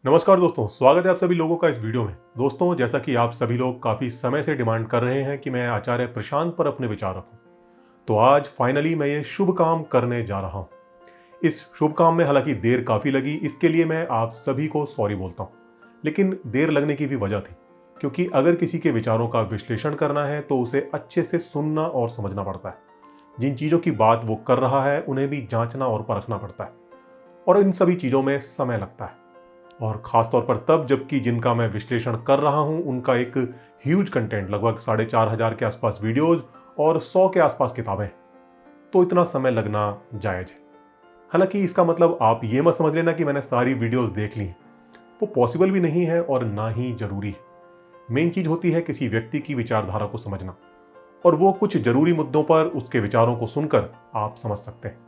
नमस्कार दोस्तों, स्वागत है आप सभी लोगों का इस वीडियो में। दोस्तों, जैसा कि आप सभी लोग काफ़ी समय से डिमांड कर रहे हैं कि मैं आचार्य प्रशांत पर अपने विचार रखूं, तो आज फाइनली मैं ये शुभ काम करने जा रहा हूं। इस शुभ काम में हालांकि देर काफ़ी लगी, इसके लिए मैं आप सभी को सॉरी बोलता हूं। लेकिन देर लगने की भी वजह थी, क्योंकि अगर किसी के विचारों का विश्लेषण करना है तो उसे अच्छे से सुनना और समझना पड़ता है। जिन चीज़ों की बात वो कर रहा है उन्हें भी जांचना और परखना पड़ता है, और इन सभी चीज़ों में समय लगता है। और ख़ासतौर पर तब जबकि जिनका मैं विश्लेषण कर रहा हूं उनका एक ह्यूज कंटेंट, लगभग 4,500 के आसपास वीडियोज और 100 के आसपास किताबें, तो इतना समय लगना जायज़ है। हालांकि इसका मतलब आप ये मत समझ लेना कि मैंने सारी वीडियोज देख ली हैं। वो पॉसिबल भी नहीं है और ना ही ज़रूरी है। मेन चीज़ होती है किसी व्यक्ति की विचारधारा को समझना, और वो कुछ ज़रूरी मुद्दों पर उसके विचारों को सुनकर आप समझ सकते हैं।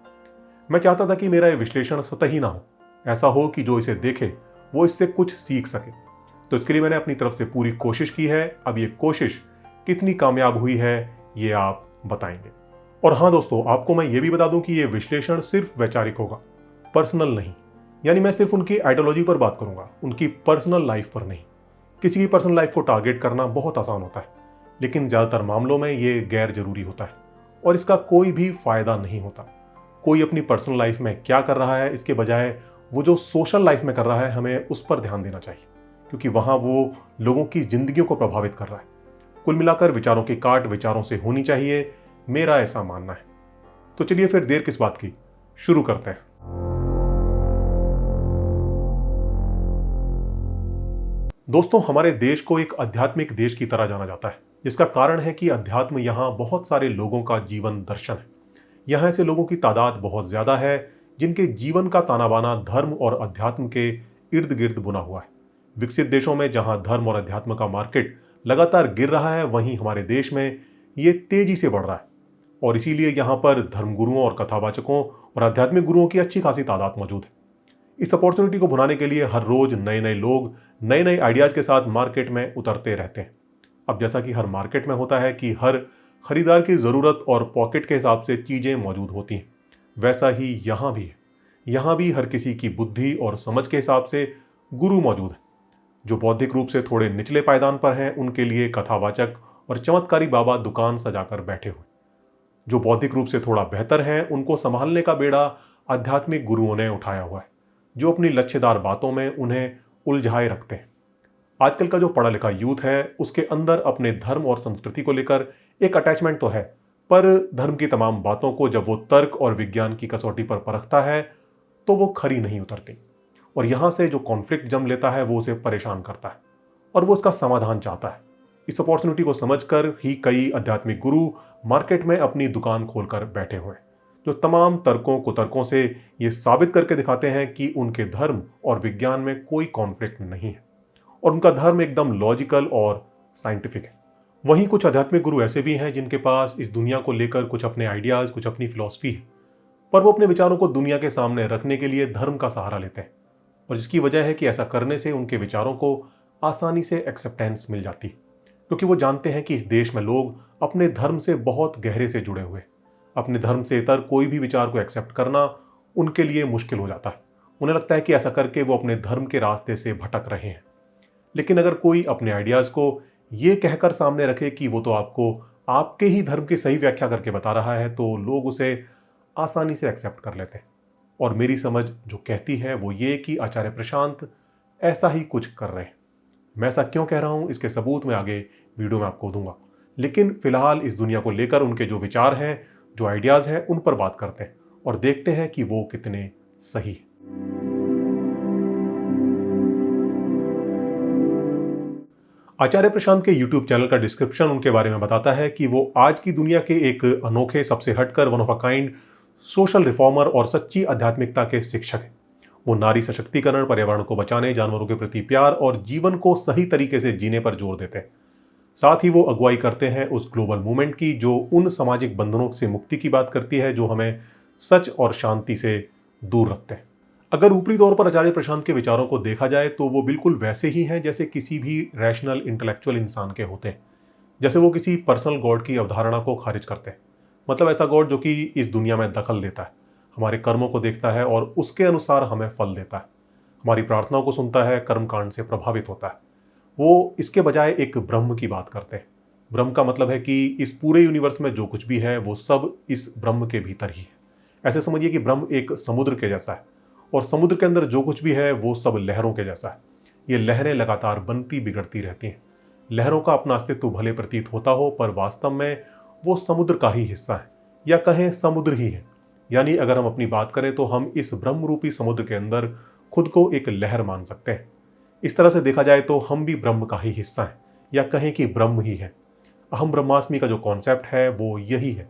मैं चाहता था कि मेरा ये विश्लेषण सतही ना हो, ऐसा हो कि जो इसे देखे वो इससे कुछ सीख सके। तो इसके लिए मैंने अपनी तरफ से पूरी कोशिश की है। अब ये कोशिश कितनी कामयाब हुई है ये आप बताएंगे। और हाँ दोस्तों, आपको मैं ये भी बता दूं कि ये विश्लेषण सिर्फ वैचारिक होगा, पर्सनल नहीं। यानी मैं सिर्फ उनकी आइडियोलॉजी पर बात करूंगा, उनकी पर्सनल लाइफ पर नहीं। किसी की पर्सनल लाइफ को टारगेट करना बहुत आसान होता है, लेकिन ज़्यादातर मामलों में ये गैर जरूरी होता है और इसका कोई भी फायदा नहीं होता। कोई अपनी पर्सनल लाइफ में क्या कर रहा है, इसके बजाय वो जो सोशल लाइफ में कर रहा है, हमें उस पर ध्यान देना चाहिए, क्योंकि वहां वो लोगों की जिंदगियों को प्रभावित कर रहा है। कुल मिलाकर विचारों की काट विचारों से होनी चाहिए, मेरा ऐसा मानना है। तो चलिए फिर देर किस बात की, शुरू करते हैं। दोस्तों, हमारे देश को एक आध्यात्मिक देश की तरह जाना जाता है, जिसका कारण है कि अध्यात्म यहाँ बहुत सारे लोगों का जीवन दर्शन है। यहाँ ऐसे लोगों की तादाद बहुत ज्यादा है जिनके जीवन का ताना बाना धर्म और अध्यात्म के इर्द गिर्द बुना हुआ है। विकसित देशों में जहां धर्म और अध्यात्म का मार्केट लगातार गिर रहा है, वहीं हमारे देश में ये तेजी से बढ़ रहा है। और इसीलिए यहाँ पर धर्मगुरुओं और कथावाचकों और आध्यात्मिक गुरुओं की अच्छी खासी तादाद मौजूद है। इस अपॉर्चुनिटी को भुनाने के लिए हर रोज नए नए लोग नए नए आइडियाज के साथ मार्केट में उतरते रहते हैं। अब जैसा कि हर मार्केट में होता है कि हर खरीदार की जरूरत और पॉकेट के हिसाब से चीजें मौजूद होती हैं, वैसा ही यहाँ भी है। यहाँ भी हर किसी की बुद्धि और समझ के हिसाब से गुरु मौजूद है। जो बौद्धिक रूप से थोड़े निचले पायदान पर हैं, उनके लिए कथावाचक और चमत्कारी बाबा दुकान सजाकर बैठे हुए। जो बौद्धिक रूप से थोड़ा बेहतर हैं, उनको संभालने का बेड़ा आध्यात्मिक गुरुओं ने उठाया हुआ है, जो अपनी लच्छेदार बातों में उन्हें उलझाए रखते हैं। आजकल का जो पढ़ा लिखा यूथ है, उसके अंदर अपने धर्म और संस्कृति को लेकर एक अटैचमेंट तो है, पर धर्म की तमाम बातों को जब वो तर्क और विज्ञान की कसौटी पर परखता है तो वो खरी नहीं उतरती, और यहां से जो कॉन्फ्लिक्ट जन्म लेता है वो उसे परेशान करता है और वो उसका समाधान चाहता है। इस अपॉर्चुनिटी को समझकर ही कई आध्यात्मिक गुरु मार्केट में अपनी दुकान खोलकर बैठे हुए हैं, जो तमाम तर्कों कुतर्कों से ये साबित करके दिखाते हैं कि उनके धर्म और विज्ञान में कोई कॉन्फ्लिक्ट नहीं है और उनका धर्म एकदम लॉजिकल और साइंटिफिक है। वहीं कुछ आध्यात्मिक गुरु ऐसे भी हैं जिनके पास इस दुनिया को लेकर कुछ अपने आइडियाज, कुछ अपनी फिलॉसफी है, पर वो अपने विचारों को दुनिया के सामने रखने के लिए धर्म का सहारा लेते हैं, और जिसकी वजह है कि ऐसा करने से उनके विचारों को आसानी से एक्सेप्टेंस मिल जाती है, क्योंकि वो जानते हैं कि इस देश में लोग अपने धर्म से बहुत गहरे से जुड़े हुए। अपने धर्म से इतर कोई भी विचार को एक्सेप्ट करना उनके लिए मुश्किल हो जाता है। उन्हें लगता है कि ऐसा करके वो अपने धर्म के रास्ते से भटक रहे हैं। लेकिन अगर कोई अपने आइडियाज को ये कहकर सामने रखे कि वो तो आपको आपके ही धर्म की सही व्याख्या करके बता रहा है, तो लोग उसे आसानी से एक्सेप्ट कर लेते हैं। और मेरी समझ जो कहती है वो ये कि आचार्य प्रशांत ऐसा ही कुछ कर रहे हैं। मैं ऐसा क्यों कह रहा हूं, इसके सबूत मैं आगे वीडियो में आपको दूंगा, लेकिन फिलहाल इस दुनिया को लेकर उनके जो विचार हैं, जो आइडियाज हैं, उन पर बात करते हैं और देखते हैं कि वो कितने सही हैं। आचार्य प्रशांत के YouTube चैनल का डिस्क्रिप्शन उनके बारे में बताता है कि वो आज की दुनिया के एक अनोखे, सबसे हटकर, one of a kind social reformer और सच्ची आध्यात्मिकता के शिक्षक हैं। वो नारी सशक्तिकरण, पर्यावरण को बचाने, जानवरों के प्रति प्यार और जीवन को सही तरीके से जीने पर जोर देते हैं। साथ ही वो अगुवाई करते हैं उस ग्लोबल मूवमेंट की जो उन सामाजिक बंधनों से मुक्ति की बात करती है जो हमें सच और शांति से दूर रखते हैं। अगर ऊपरी तौर पर आचार्य प्रशांत के विचारों को देखा जाए तो वो बिल्कुल वैसे ही हैं जैसे किसी भी रैशनल इंटेलेक्चुअल इंसान के होते हैं। जैसे वो किसी पर्सनल गॉड की अवधारणा को खारिज करते हैं, मतलब ऐसा गॉड जो कि इस दुनिया में दखल देता है, हमारे कर्मों को देखता है और उसके अनुसार हमें फल देता है। हमारी प्रार्थनाओं को सुनता है, कर्मकांड से प्रभावित होता है। वो इसके बजाय एक ब्रह्म की बात करते हैं। ब्रह्म का मतलब है कि इस पूरे यूनिवर्स में जो कुछ भी है वो सब इस ब्रह्म के भीतर ही है। ऐसे समझिए कि ब्रह्म एक समुद्र के जैसा है और समुद्र के अंदर जो कुछ भी है वो सब लहरों के जैसा है। ये लहरें लगातार बनती बिगड़ती रहती हैं। लहरों का अपना अस्तित्व भले प्रतीत होता हो, पर वास्तव में वो समुद्र का ही हिस्सा है, या कहें समुद्र ही है। यानी अगर हम अपनी बात करें तो हम इस ब्रह्म रूपी समुद्र के अंदर खुद को एक लहर मान सकते हैं। इस तरह से देखा जाए तो हम भी ब्रह्म का ही हिस्सा हैं, या कहें कि ब्रह्म ही है। अहम ब्रह्मास्मि का जो कॉन्सेप्ट है वो यही है।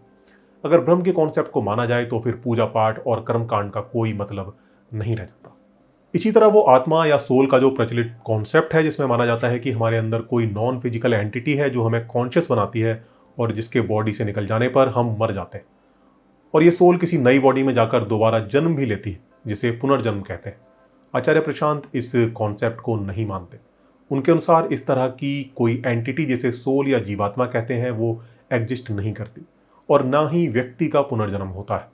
अगर ब्रह्म के कॉन्सेप्ट को माना जाए तो फिर पूजा पाठ और कर्मकांड का कोई मतलब नहीं रह जाता। इसी तरह वो आत्मा या सोल का जो प्रचलित कॉन्सेप्ट है, जिसमें माना जाता है कि हमारे अंदर कोई नॉन फिजिकल एंटिटी है जो हमें कॉन्शियस बनाती है और जिसके बॉडी से निकल जाने पर हम मर जाते हैं, और ये सोल किसी नई बॉडी में जाकर दोबारा जन्म भी लेती है, जिसे पुनर्जन्म कहते हैं। आचार्य प्रशांत इस कॉन्सेप्ट को नहीं मानते। उनके अनुसार इस तरह की कोई एंटिटी जिसे सोल या जीवात्मा कहते हैं वो एग्जिस्ट नहीं करती, और ना ही व्यक्ति का पुनर्जन्म होता है,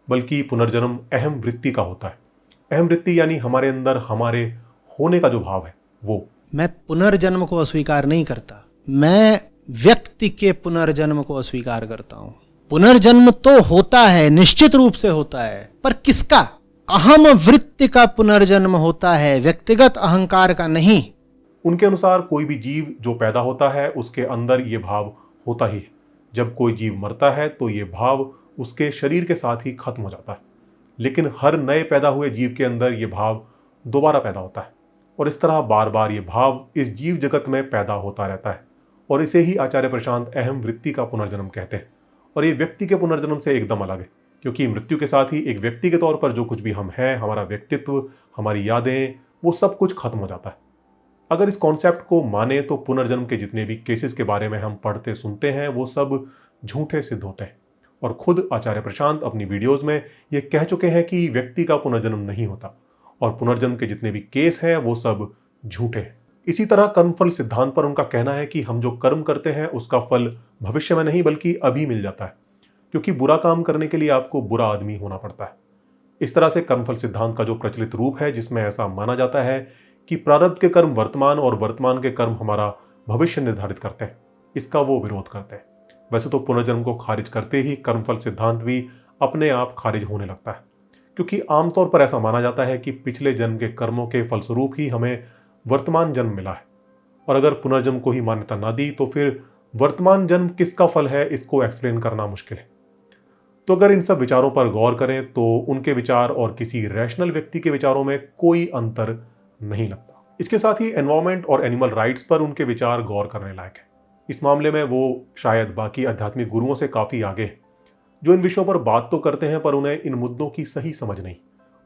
बल्कि पुनर्जन्म अहम वृत्ति का होता है। अहम वृत्ति यानी हमारे अंदर हमारे होने का जो भाव है वो। मैं पुनर्जन्म को अस्वीकार नहीं करता, मैं व्यक्ति के पुनर्जन्म को अस्वीकार करता हूं। पुनर्जन्म तो होता है, निश्चित रूप से होता है, पर किसका? अहम वृत्ति का पुनर्जन्म होता है, व्यक्तिगत अहंकार का नहीं। उनके अनुसार कोई भी जीव जो पैदा होता है उसके अंदर ये भाव होता ही है। जब कोई जीव मरता है तो ये भाव उसके शरीर के साथ ही खत्म हो जाता है, लेकिन हर नए पैदा हुए जीव के अंदर ये भाव दोबारा पैदा होता है, और इस तरह बार बार ये भाव इस जीव जगत में पैदा होता रहता है। और इसे ही आचार्य प्रशांत अहम वृत्ति का पुनर्जन्म कहते हैं। और ये व्यक्ति के पुनर्जन्म से एकदम अलग है, क्योंकि मृत्यु के साथ ही एक व्यक्ति के तौर पर जो कुछ भी हम हैं, हमारा व्यक्तित्व, हमारी यादें, वो सब कुछ खत्म हो जाता है। अगर इस कॉन्सेप्ट को माने तो पुनर्जन्म के जितने भी केसेस के बारे में हम पढ़ते सुनते हैं वो सब झूठे सिद्ध होते हैं। और खुद आचार्य प्रशांत अपनी वीडियोस में ये कह चुके हैं कि व्यक्ति का पुनर्जन्म नहीं होता, और पुनर्जन्म के जितने भी केस हैं वो सब झूठे हैं। इसी तरह कर्मफल सिद्धांत पर उनका कहना है कि हम जो कर्म करते हैं उसका फल भविष्य में नहीं बल्कि अभी मिल जाता है, क्योंकि बुरा काम करने के लिए आपको बुरा आदमी होना पड़ता है। इस तरह से कर्मफल सिद्धांत का जो प्रचलित रूप है, जिसमें ऐसा माना जाता है कि प्रारब्ध के कर्म वर्तमान और वर्तमान के कर्म हमारा भविष्य निर्धारित करते हैं, इसका वो विरोध करते हैं। वैसे तो पुनर्जन्म को खारिज करते ही कर्मफल सिद्धांत भी अपने आप खारिज होने लगता है, क्योंकि आमतौर पर ऐसा माना जाता है कि पिछले जन्म के कर्मों के फलस्वरूप ही हमें वर्तमान जन्म मिला है, और अगर पुनर्जन्म को ही मान्यता ना दी तो फिर वर्तमान जन्म किसका फल है, इसको एक्सप्लेन करना मुश्किल है। तो अगर इन सब विचारों पर गौर करें तो उनके विचार और किसी रैशनल व्यक्ति के विचारों में कोई अंतर नहीं लगता। इसके साथ ही एनवायरमेंट और एनिमल राइट्स पर उनके विचार गौर करने लायक है। इस मामले में वो शायद बाकी आध्यात्मिक गुरुओं से काफी आगे हैं, जो इन विषयों पर बात तो करते हैं पर उन्हें इन मुद्दों की सही समझ नहीं,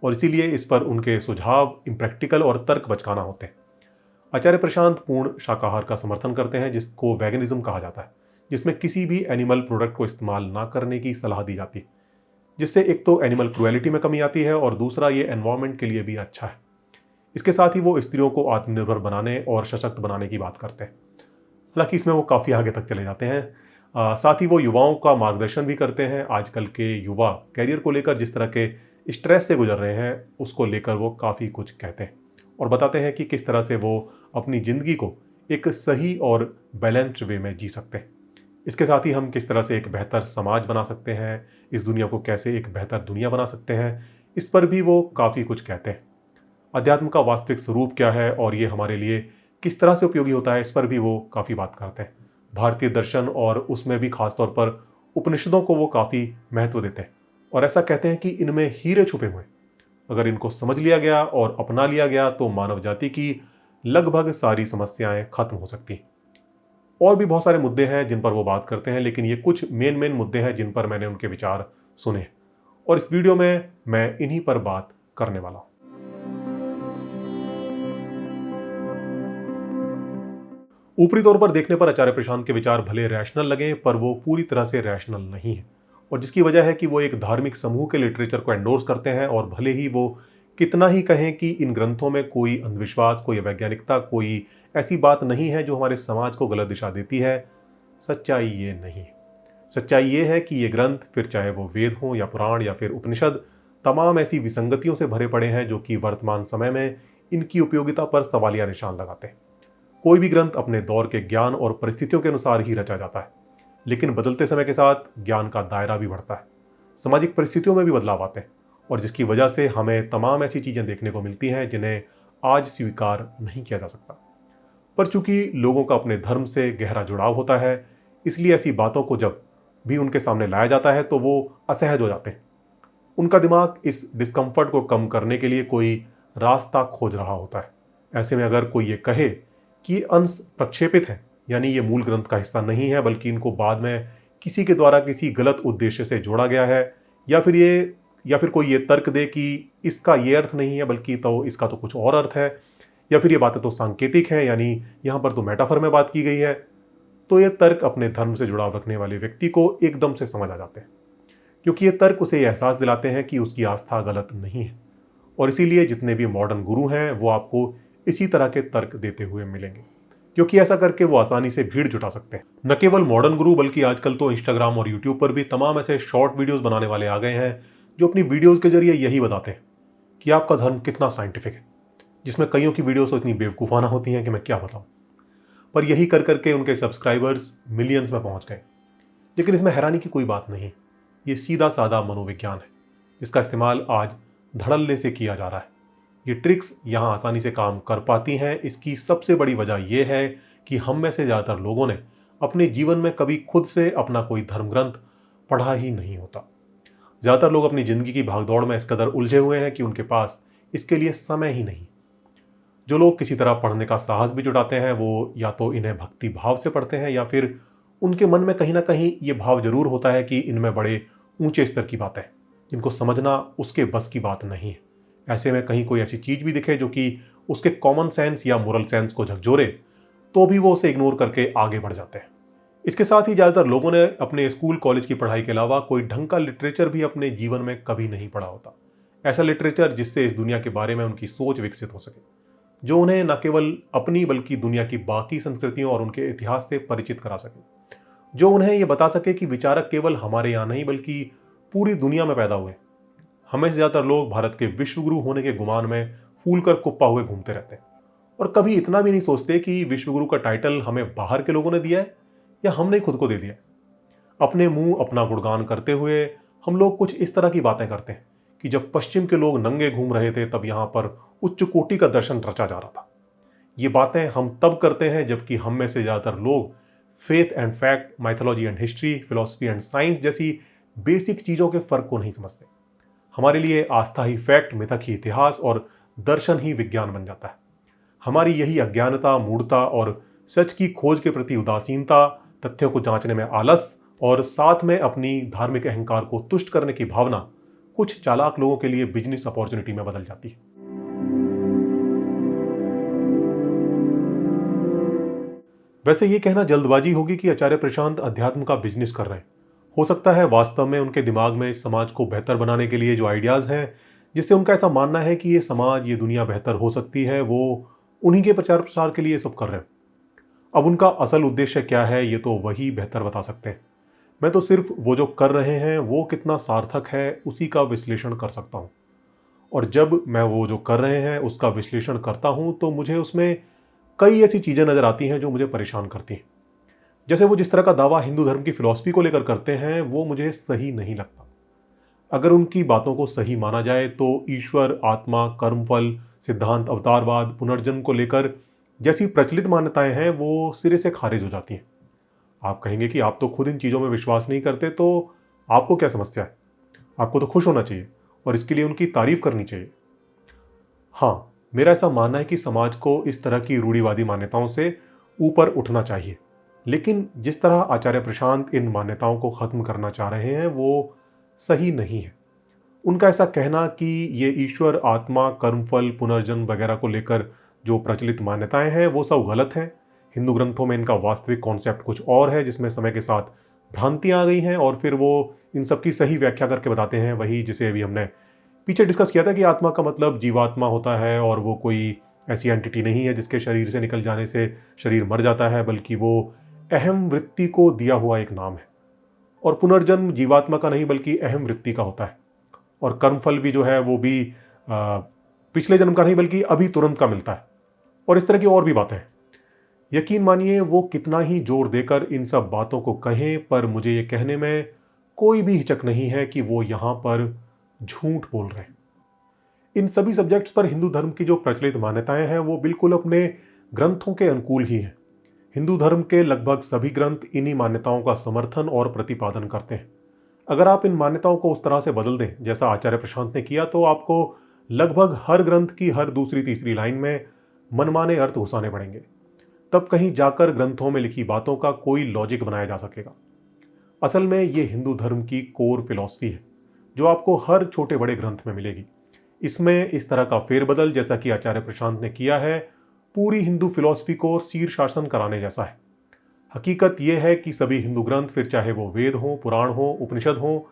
और इसीलिए इस पर उनके सुझाव इम्प्रैक्टिकल और तर्क बचकाना होते हैं। आचार्य प्रशांत पूर्ण शाकाहार का समर्थन करते हैं, जिसको वेगनिज्म कहा जाता है, जिसमें किसी भी एनिमल प्रोडक्ट को इस्तेमाल ना करने की सलाह दी जाती है, जिससे एक तो एनिमल क्रुएलिटी में कमी आती है और दूसरा ये एनवायरमेंट के लिए भी अच्छा है। इसके साथ ही वो स्त्रियों को आत्मनिर्भर बनाने और सशक्त बनाने की बात करते हैं। हालांकि इसमें वो काफ़ी आगे तक चले जाते हैं। साथ ही वो युवाओं का मार्गदर्शन भी करते हैं। आजकल के युवा कैरियर को लेकर जिस तरह के स्ट्रेस से गुजर रहे हैं उसको लेकर वो काफ़ी कुछ कहते हैं और बताते हैं कि किस तरह से वो अपनी ज़िंदगी को एक सही और बैलेंस्ड वे में जी सकते हैं। इसके साथ ही हम किस तरह से एक बेहतर समाज बना सकते हैं, इस दुनिया को कैसे एक बेहतर दुनिया बना सकते हैं, इस पर भी वो काफ़ी कुछ कहते हैं। अध्यात्म का वास्तविक स्वरूप क्या है और ये हमारे लिए किस तरह से उपयोगी होता है, इस पर भी वो काफ़ी बात करते हैं। भारतीय दर्शन और उसमें भी खासतौर पर उपनिषदों को वो काफ़ी महत्व देते हैं और ऐसा कहते हैं कि इनमें हीरे छुपे हुए हैं। अगर इनको समझ लिया गया और अपना लिया गया तो मानव जाति की लगभग सारी समस्याएं खत्म हो सकती हैं। और भी बहुत सारे मुद्दे हैं जिन पर वो बात करते हैं, लेकिन ये कुछ मेन मुद्दे हैं जिन पर मैंने उनके विचार सुने और इस वीडियो में मैं इन्हीं पर बात करने वाला हूं। ऊपरी तौर पर देखने पर आचार्य प्रशांत के विचार भले रैशनल लगे, पर वो पूरी तरह से रैशनल नहीं है, और जिसकी वजह है कि वो एक धार्मिक समूह के लिटरेचर को एंडोर्स करते हैं। और भले ही वो कितना ही कहें कि इन ग्रंथों में कोई अंधविश्वास, कोई वैज्ञानिकता, कोई ऐसी बात नहीं है जो हमारे समाज को गलत दिशा देती है, सच्चाई ये नहीं है। सच्चाई ये है कि ये ग्रंथ, फिर चाहे वो वेद हो या पुराण या फिर उपनिषद, तमाम ऐसी विसंगतियों से भरे पड़े हैं जो कि वर्तमान समय में इनकी उपयोगिता पर सवालिया निशान लगाते हैं। कोई भी ग्रंथ अपने दौर के ज्ञान और परिस्थितियों के अनुसार ही रचा जाता है, लेकिन बदलते समय के साथ ज्ञान का दायरा भी बढ़ता है, सामाजिक परिस्थितियों में भी बदलाव आते हैं, और जिसकी वजह से हमें तमाम ऐसी चीज़ें देखने को मिलती हैं जिन्हें आज स्वीकार नहीं किया जा सकता। पर चूंकि लोगों का अपने धर्म से गहरा जुड़ाव होता है, इसलिए ऐसी बातों को जब भी उनके सामने लाया जाता है तो वो असहज हो जाते हैं। उनका दिमाग इस डिस्कम्फर्ट को कम करने के लिए कोई रास्ता खोज रहा होता है। ऐसे में अगर कोई ये कहे कि ये अंश प्रक्षेपित है, यानी ये मूल ग्रंथ का हिस्सा नहीं है बल्कि इनको बाद में किसी के द्वारा किसी गलत उद्देश्य से जोड़ा गया है, या फिर कोई ये तर्क दे कि इसका ये अर्थ नहीं है बल्कि तो इसका तो कुछ और अर्थ है, या फिर ये बातें तो सांकेतिक हैं, यानी यहाँ पर तो मेटाफर में बात की गई है, तो ये तर्क अपने धर्म से जुड़ाव रखने वाले व्यक्ति को एकदम से समझ आ जाते हैं, क्योंकि ये तर्क उसे एहसास दिलाते हैं कि उसकी आस्था गलत नहीं है। और इसीलिए जितने भी मॉडर्न गुरु हैं वो आपको इसी तरह के तर्क देते हुए मिलेंगे, क्योंकि ऐसा करके वो आसानी से भीड़ जुटा सकते हैं। न केवल मॉडर्न गुरु बल्कि आजकल तो इंस्टाग्राम और यूट्यूब पर भी तमाम ऐसे शॉर्ट वीडियोस बनाने वाले आ गए हैं जो अपनी वीडियोस के जरिए यही बताते हैं कि आपका धर्म कितना साइंटिफिक है, जिसमें कईयों की वीडियोस तो इतनी बेवकूफ़ाना होती हैं कि मैं क्या बताऊं। पर यही कर करके उनके सब्सक्राइबर्स मिलियंस में पहुंच गए। लेकिन इसमें हैरानी की कोई बात नहीं, ये सीधा साधा मनोविज्ञान है जिसका इस्तेमाल आज धड़ल्ले से किया जा रहा है। ये ट्रिक्स यहाँ आसानी से काम कर पाती हैं। इसकी सबसे बड़ी वजह यह है कि हम में से ज़्यादातर लोगों ने अपने जीवन में कभी खुद से अपना कोई धर्म ग्रंथ पढ़ा ही नहीं होता। ज़्यादातर लोग अपनी ज़िंदगी की भागदौड़ में इस कदर उलझे हुए हैं कि उनके पास इसके लिए समय ही नहीं। जो लोग किसी तरह पढ़ने का साहस भी जुटाते हैं वो या तो इन्हें भक्ति भाव से पढ़ते हैं, या फिर उनके मन में कहीं ना कहीं ये भाव जरूर होता है कि इनमें बड़े ऊंचे स्तर की बात है जिनको समझना उसके बस की बात नहीं है। ऐसे में कहीं कोई ऐसी चीज़ भी दिखे जो कि उसके कॉमन सेंस या मोरल सेंस को झकझोरे तो भी वो उसे इग्नोर करके आगे बढ़ जाते हैं। इसके साथ ही ज़्यादातर लोगों ने अपने स्कूल कॉलेज की पढ़ाई के अलावा कोई ढंग का लिटरेचर भी अपने जीवन में कभी नहीं पढ़ा होता। ऐसा लिटरेचर जिससे इस दुनिया के बारे में उनकी सोच विकसित हो सके, जो उन्हें न केवल अपनी बल्कि दुनिया की बाकी संस्कृतियों और उनके इतिहास से परिचित करा सके, जो उन्हें यह बता सके कि विचारक केवल हमारे यहाँ नहीं बल्कि पूरी दुनिया में पैदा हुए। हमें से ज़्यादातर लोग भारत के विश्वगुरु होने के गुमान में फूल कर कुप्पा हुए घूमते रहते हैं, और कभी इतना भी नहीं सोचते कि विश्वगुरु का टाइटल हमें बाहर के लोगों ने दिया है या हमने खुद को दे दिया। अपने मुंह अपना गुणगान करते हुए हम लोग कुछ इस तरह की बातें करते हैं कि जब पश्चिम के लोग नंगे घूम रहे थे तब यहाँ पर उच्च कोटि का दर्शन रचा जा रहा था। ये बातें हम तब करते हैं जबकि हम में से ज़्यादातर लोग faith and fact, mythology and history, philosophy and science जैसी बेसिक चीज़ों के फ़र्क को नहीं समझते। हमारे लिए आस्था ही फैक्ट, मिथक ही इतिहास और दर्शन ही विज्ञान बन जाता है। हमारी यही अज्ञानता, मूढ़ता और सच की खोज के प्रति उदासीनता, तथ्यों को जांचने में आलस और साथ में अपनी धार्मिक अहंकार को तुष्ट करने की भावना कुछ चालाक लोगों के लिए बिजनेस अपॉर्चुनिटी में बदल जाती है। वैसे ये कहना जल्दबाजी होगी कि आचार्य प्रशांत अध्यात्म का बिजनेस कर रहे हैं। हो सकता है वास्तव में उनके दिमाग में इस समाज को बेहतर बनाने के लिए जो आइडियाज़ हैं, जिससे उनका ऐसा मानना है कि ये समाज, ये दुनिया बेहतर हो सकती है, वो उन्हीं के प्रचार प्रसार के लिए सब कर रहे हैं। अब उनका असल उद्देश्य क्या है ये तो वही बेहतर बता सकते हैं। मैं तो सिर्फ वो जो कर रहे हैं वो कितना सार्थक है उसी का विश्लेषण कर सकता हूँ, और जब मैं वो जो कर रहे हैं उसका विश्लेषण करता हूँ तो मुझे उसमें कई ऐसी चीज़ें नज़र आती हैं जो मुझे परेशान करती हैं। जैसे वो जिस तरह का दावा हिंदू धर्म की फिलॉसफी को लेकर करते हैं वो मुझे सही नहीं लगता। अगर उनकी बातों को सही माना जाए तो ईश्वर, आत्मा, कर्मफल, सिद्धांत, अवतारवाद, पुनर्जन्म को लेकर जैसी प्रचलित मान्यताएं हैं वो सिरे से खारिज हो जाती हैं। आप कहेंगे कि आप तो खुद इन चीज़ों में विश्वास नहीं करते, तो आपको क्या समस्या है? आपको तो खुश होना चाहिए और इसके लिए उनकी तारीफ करनी चाहिए। हाँ, मेरा ऐसा मानना है कि समाज को इस तरह की रूढ़िवादी मान्यताओं से ऊपर उठना चाहिए, लेकिन जिस तरह आचार्य प्रशांत इन मान्यताओं को ख़त्म करना चाह रहे हैं वो सही नहीं है। उनका ऐसा कहना कि ये ईश्वर, आत्मा, कर्मफल, पुनर्जन्म वगैरह को लेकर जो प्रचलित मान्यताएं हैं वो सब गलत हैं। हिंदू ग्रंथों में इनका वास्तविक कॉन्सेप्ट कुछ और है जिसमें समय के साथ भ्रांतियां आ गई हैं, और फिर वो इन सब की सही व्याख्या करके बताते हैं। वही जिसे अभी हमने पीछे डिस्कस किया था कि आत्मा का मतलब जीवात्मा होता है और वो कोई ऐसी एंटिटी नहीं है जिसके शरीर से निकल जाने से शरीर मर जाता है, बल्कि वो अहम वृत्ति को दिया हुआ एक नाम है। और पुनर्जन्म जीवात्मा का नहीं बल्कि अहम वृत्ति का होता है। और कर्मफल भी जो है वो भी पिछले जन्म का नहीं बल्कि अभी तुरंत का मिलता है, और इस तरह की और भी बातें हैं। यकीन मानिए वो कितना ही जोर देकर इन सब बातों को कहें, पर मुझे ये कहने में कोई भी हिचक नहीं है कि वो यहां पर झूठ बोल रहे हैं। इन सभी सब्जेक्ट्स पर हिंदू धर्म की जो प्रचलित मान्यताएं हैं वो बिल्कुल अपने ग्रंथों के अनुकूल ही हैं। हिंदू धर्म के लगभग सभी ग्रंथ इन्हीं मान्यताओं का समर्थन और प्रतिपादन करते हैं। अगर आप इन मान्यताओं को उस तरह से बदल दें जैसा आचार्य प्रशांत ने किया, तो आपको लगभग हर ग्रंथ की हर दूसरी तीसरी लाइन में मनमाने अर्थ घुसाने पड़ेंगे। तब कहीं जाकर ग्रंथों में लिखी बातों का कोई लॉजिक बनाया जा सकेगा। असल में ये हिंदू धर्म की कोर फिलॉसफी है जो आपको हर छोटे बड़े ग्रंथ में मिलेगी। इसमें इस तरह का फेरबदल जैसा कि आचार्य प्रशांत ने किया है पूरी हिंदू फिलॉसफी को शीर्षासन कराने जैसा है। हकीकत यह है कि सभी हिंदू ग्रंथ, फिर चाहे वो वेद हो, पुराण हो, उपनिषद हो,